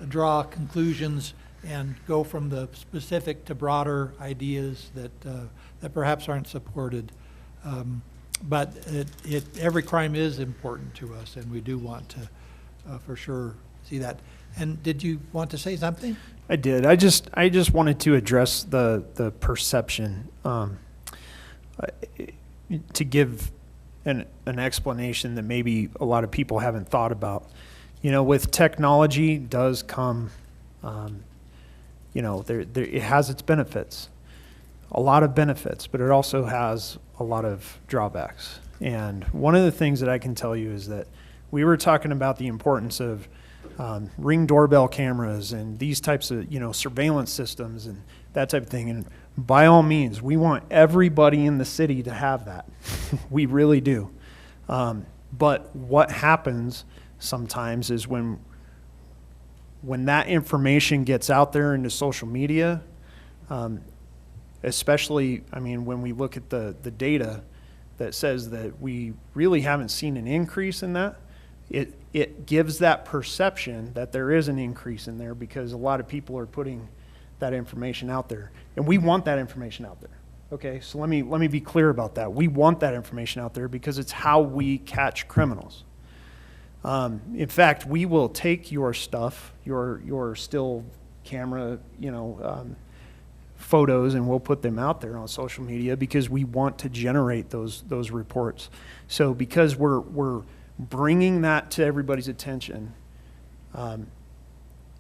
draw conclusions and go from the specific to broader ideas that perhaps aren't supported. But every crime is important to us, and we do want to for sure see that. And did you want to say something? I did. I just wanted to address the perception, to give an explanation that maybe a lot of people haven't thought about. With technology does come, it has its benefits, a lot of benefits, but it also has a lot of drawbacks. And one of the things that I can tell you is that we were talking about the importance of Ring doorbell cameras and these types of, surveillance systems and that type of thing. And by all means, we want everybody in the city to have that. We really do. But what happens sometimes is when that information gets out there into social media, especially, when we look at the data that says that we really haven't seen an increase in that, it gives that perception that there is an increase in there because a lot of people are putting that information out there. And we want that information out there. Okay, so let me be clear about that. We want that information out there because it's how we catch criminals. In fact, we will take your stuff, your still camera, photos, and we'll put them out there on social media because we want to generate those reports. So because we're bringing that to everybody's attention,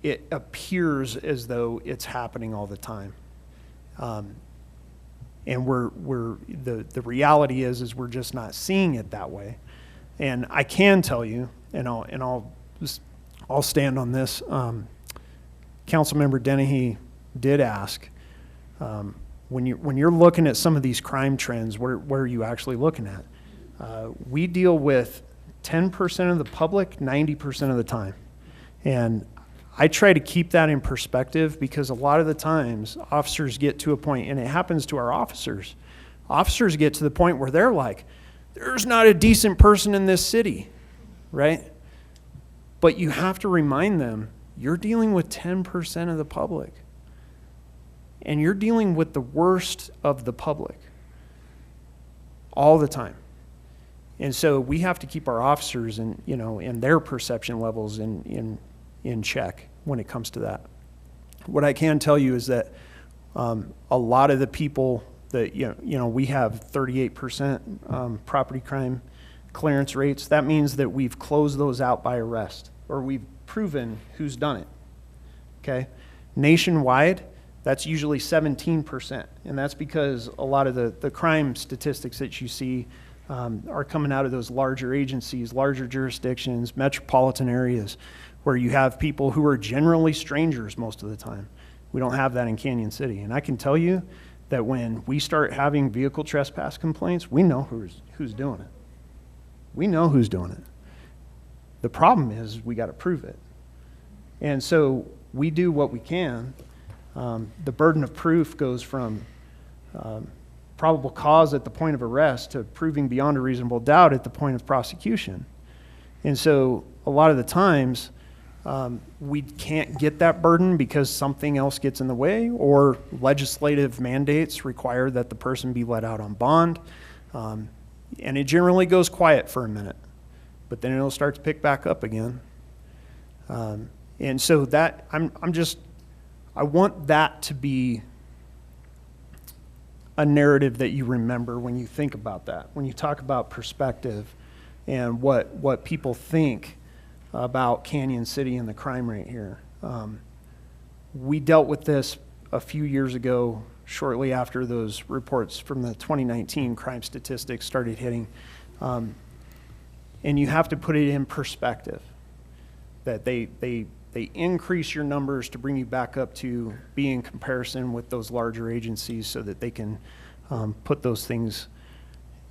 it appears as though it's happening all the time. And the reality is we're just not seeing it that way. And I can tell you, and I'll stand on this. Councilmember Dennehy did ask, when you're looking at some of these crime trends, where are you actually looking at? We deal with 10% of the public 90% of the time. And I try to keep that in perspective because a lot of the times officers get to a point, and it happens to our officers. Officers get to the point where they're like, there's not a decent person in this city, right? But you have to remind them, you're dealing with 10% of the public. And you're dealing with the worst of the public all the time. And so we have to keep our officers and their perception levels in check when it comes to that. What I can tell you is that a lot of the people that, we have 38% property crime clearance rates. That means that we've closed those out by arrest, or we've proven who's done it, okay? Nationwide, that's usually 17%, and that's because a lot of the crime statistics that you see are coming out of those larger agencies, larger jurisdictions, metropolitan areas, where you have people who are generally strangers most of the time. We don't have that in Canyon City. And I can tell you that when we start having vehicle trespass complaints, we know who's doing it. We know who's doing it. The problem is we got to prove it. And so we do what we can. The burden of proof goes from probable cause at the point of arrest to proving beyond a reasonable doubt at the point of prosecution. And so a lot of the times, we can't get that burden because something else gets in the way, or legislative mandates require that the person be let out on bond. And it generally goes quiet for a minute, but then it'll start to pick back up again. And so that, I want that to be a narrative that you remember when you think about that, when you talk about perspective and what people think about Canyon City and the crime rate here. We dealt with this a few years ago, shortly after those reports from the 2019 crime statistics started hitting. And you have to put it in perspective, that they increase your numbers to bring you back up to be in comparison with those larger agencies so that they can put those things,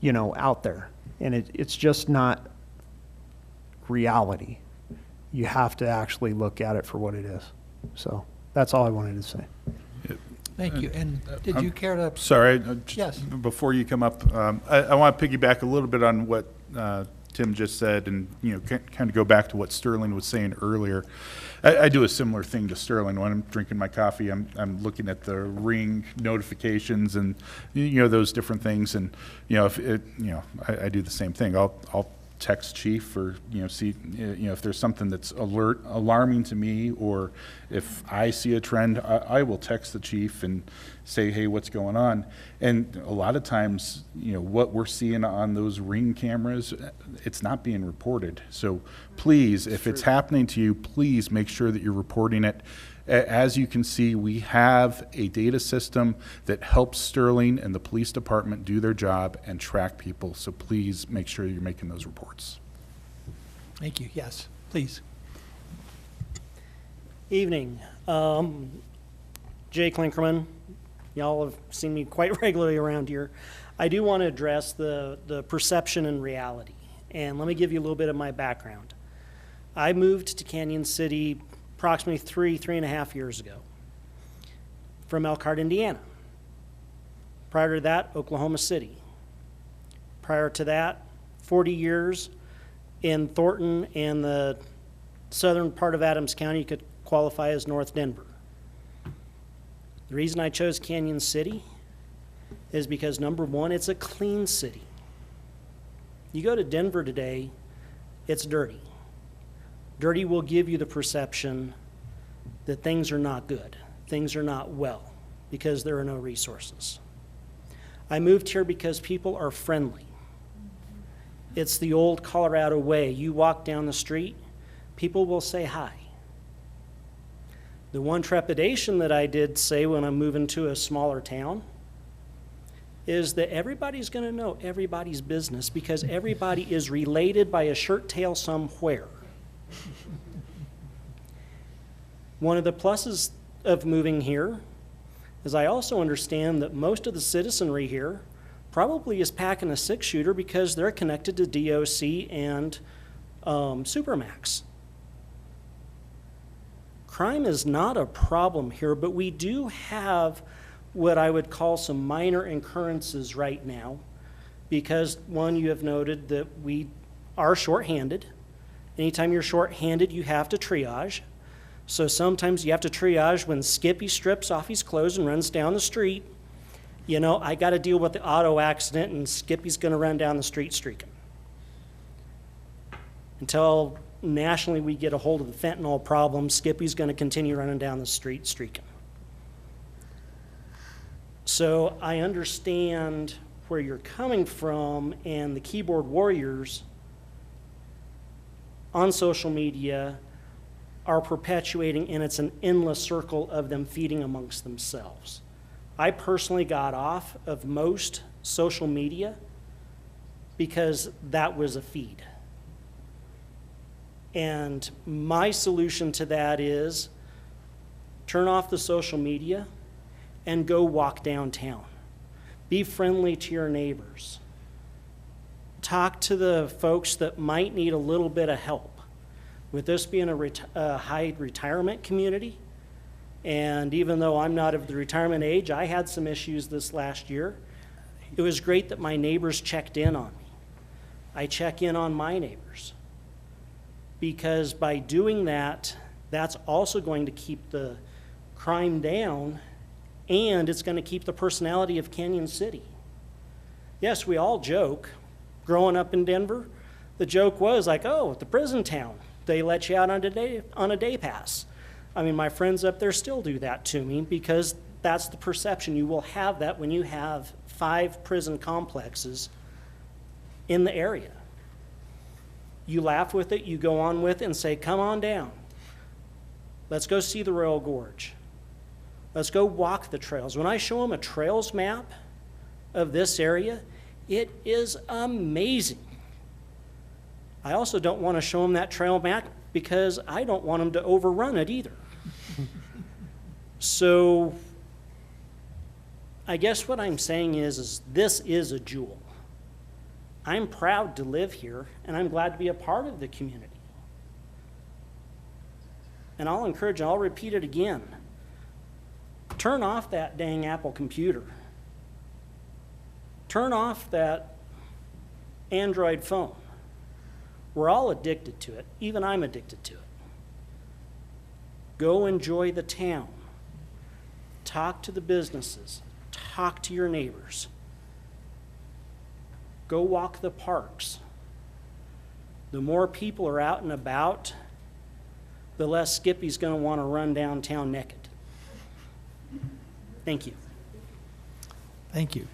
out there. And it's just not reality. You have to actually look at it for what it is. So that's all I wanted to say. Thank you. And did you care to? Sorry, Yes. before you come up, I want to piggyback a little bit on what Tim just said, and kind of go back to what Sterling was saying earlier. I do a similar thing to Sterling. When I'm drinking my coffee, I'm looking at the Ring notifications and those different things, and if it, I do the same thing. I'll text chief or see if there's something that's alarming to me, or if I see a trend, I will text the chief and say, hey, what's going on? And a lot of times what we're seeing on those Ring cameras, it's not being reported. So please, if it's happening to you, please make sure that you're reporting it. As you can see, we have a data system that helps Sterling and the police department do their job and track people. So please make sure you're making those reports. Thank you. Yes, please. Evening. Jay Klinkerman. Y'all have seen me quite regularly around here. I do want to address the perception and reality. And let me give you a little bit of my background. I moved to Canyon City approximately three and a half years ago from Elkhart, Indiana. Prior to that, Oklahoma City. Prior to that, 40 years in Thornton and the southern part of Adams County could qualify as North Denver. The reason I chose Canyon City is because, number one, it's a clean city. You go to Denver today, it's dirty. Dirty will give you the perception that things are not good, things are not well, because there are no resources. I moved here because people are friendly. It's the old Colorado way. You walk down the street, people will say hi. The one trepidation that I did say when I'm moving to a smaller town is that everybody's going to know everybody's business because everybody is related by a shirt tail somewhere. One of the pluses of moving here is I also understand that most of the citizenry here probably is packing a 6-shooter because they're connected to DOC and Supermax. Crime is not a problem here, but we do have what I would call some minor occurrences right now because, one, you have noted that we are shorthanded. Anytime you're shorthanded, you have to triage. So sometimes you have to triage when Skippy strips off his clothes and runs down the street. You know, I got to deal with the auto accident and Skippy's going to run down the street streaking. Until nationally we get a hold of the fentanyl problem, Skippy's going to continue running down the street streaking. So I understand where you're coming from, and the keyboard warriors on social media are perpetuating, and it's an endless circle of them feeding amongst themselves. I personally got off of most social media because that was a feed. And my solution to that is turn off the social media and go walk downtown. Be friendly to your neighbors. Talk to the folks that might need a little bit of help. With this being a high retirement community, and even though I'm not of the retirement age, I had some issues this last year. It was great that my neighbors checked in on me. I check in on my neighbors. Because by doing that, that's also going to keep the crime down, and it's going to keep the personality of Canyon City. Yes, we all joke. Growing up in Denver, the joke was like, oh, the prison town, they let you out on a day pass. I mean, my friends up there still do that to me because that's the perception. You will have that when you have 5 prison complexes in the area. You laugh with it, you go on with it and say, come on down. Let's go see the Royal Gorge. Let's go walk the trails. When I show them a trails map of this area, it is amazing. I also don't want to show them that trail map because I don't want them to overrun it either. So I guess what I'm saying is this is a jewel. I'm proud to live here, and I'm glad to be a part of the community. And I'll encourage you, I'll repeat it again. Turn off that dang Apple computer. Turn off that Android phone. We're all addicted to it. Even I'm addicted to it. Go enjoy the town. Talk to the businesses. Talk to your neighbors. Go walk the parks. The more people are out and about, the less Skippy's going to want to run downtown naked. Thank you. Thank you.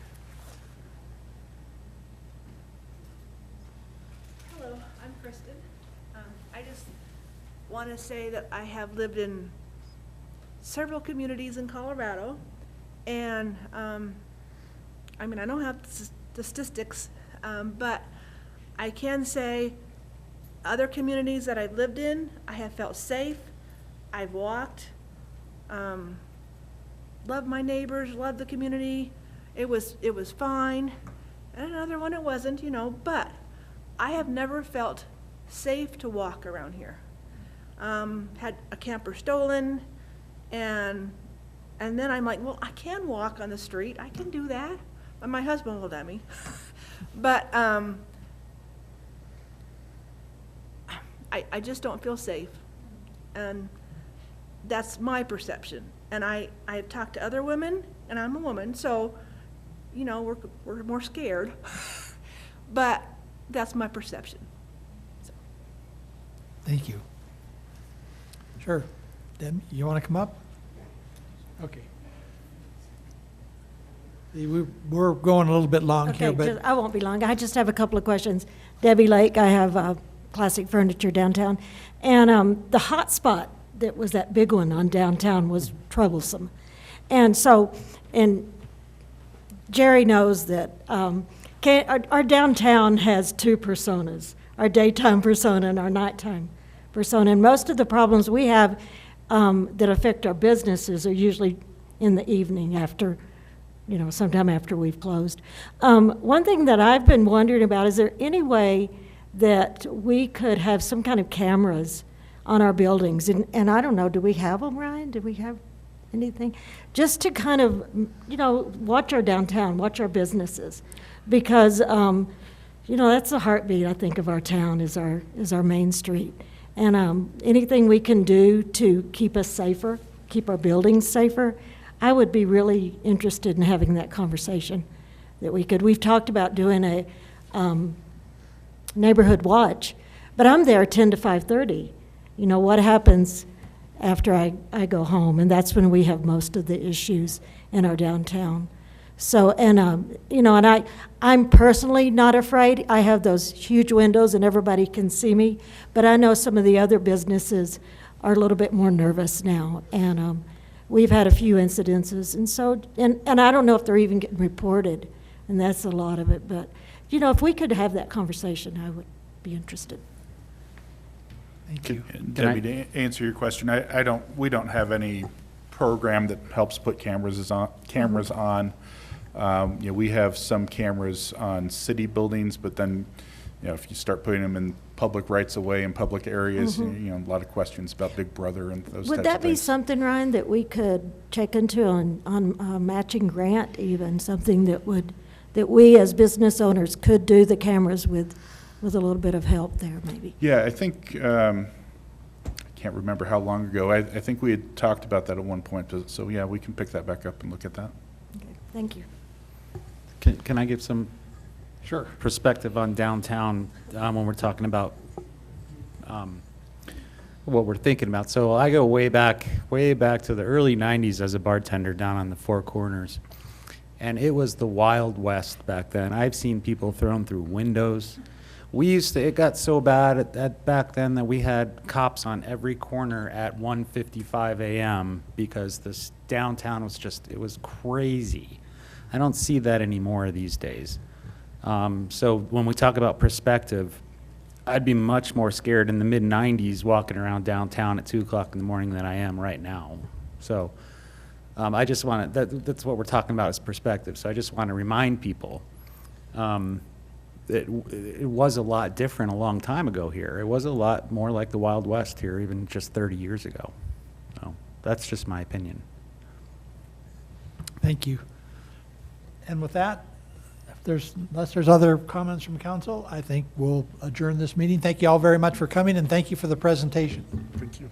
Hello, I'm Kristen. I just want to say that I have lived in several communities in Colorado, and I mean, I don't have the statistics, but I can say other communities that I've lived in, I have felt safe. I've walked, loved my neighbors, loved the community. It was fine. And another one it wasn't, you know, but I have never felt safe to walk around here. Had a camper stolen, and then I'm like, well, I can walk on the street. I can do that. And my husband will let me. But I just don't feel safe. And that's my perception. And I've talked to other women, and I'm a woman, so, you know, we're more scared. But that's my perception. Thank you. Sure. Deb, you want to come up? Okay. See, we're going a little bit long here, but I won't be long. I just have a couple of questions. Debbie Lake, I have Classic Furniture downtown. And the hot spot that was that big one on downtown was troublesome. And so, and Jerry knows that our downtown has two personas, our daytime persona and our nighttime persona. And most of the problems we have that affect our businesses are usually in the evening after, you know, sometime after we've closed. One thing that I've been wondering about, is there any way that we could have some kind of cameras on our buildings? And I don't know, do we have them, Ryan? Do we have anything? Just to kind of, you know, watch our downtown, watch our businesses. Because, you know, that's the heartbeat, I think, of our town is our main street. And anything we can do to keep us safer, keep our buildings safer, I would be really interested in having that conversation that we could. We've talked about doing a neighborhood watch, but I'm there 10 to 5:30. You know, what happens after I go home? And that's when we have most of the issues in our downtown. So, and, you know, and I'm personally not afraid. I have those huge windows and everybody can see me, but I know some of the other businesses are a little bit more nervous now. And we've had a few incidences, and so, and I don't know if they're even getting reported, and that's a lot of it. But, you know, if we could have that conversation, I would be interested. thank you. Debbie, to answer your question, we don't have any program that helps put cameras on. You know, we have some cameras on city buildings, but then, you know, if you start putting them in public rights of way in public areas, you know, a lot of questions about Big Brother and those types of things. Would that be something, Ryan, that we could check into on a matching grant even, something that we as business owners could do the cameras with a little bit of help there, maybe? Yeah, I think, I can't remember how long ago, I think we had talked about that at one point, so yeah, we can pick that back up and look at that. Okay, thank you. Can I give some Sure. perspective on downtown when we're talking about what we're thinking about? So I go way back to the early 90s as a bartender down on the Four Corners. And it was the Wild West back then. I've seen people thrown through windows. It got so bad back then that we had cops on every corner at 1:55 a.m. because this downtown was it was crazy. I don't see that anymore these days. So when we talk about perspective, I'd be much more scared in the mid-90s walking around downtown at 2 o'clock in the morning than I am right now. So I just want to, that's what we're talking about is perspective. So I just want to remind people that it was a lot different a long time ago here. It was a lot more like the Wild West here, even just 30 years ago. So that's just my opinion. Thank you. And with that, unless there's other comments from council, I think we'll adjourn this meeting. Thank you all very much for coming, and thank you for the presentation. Thank you.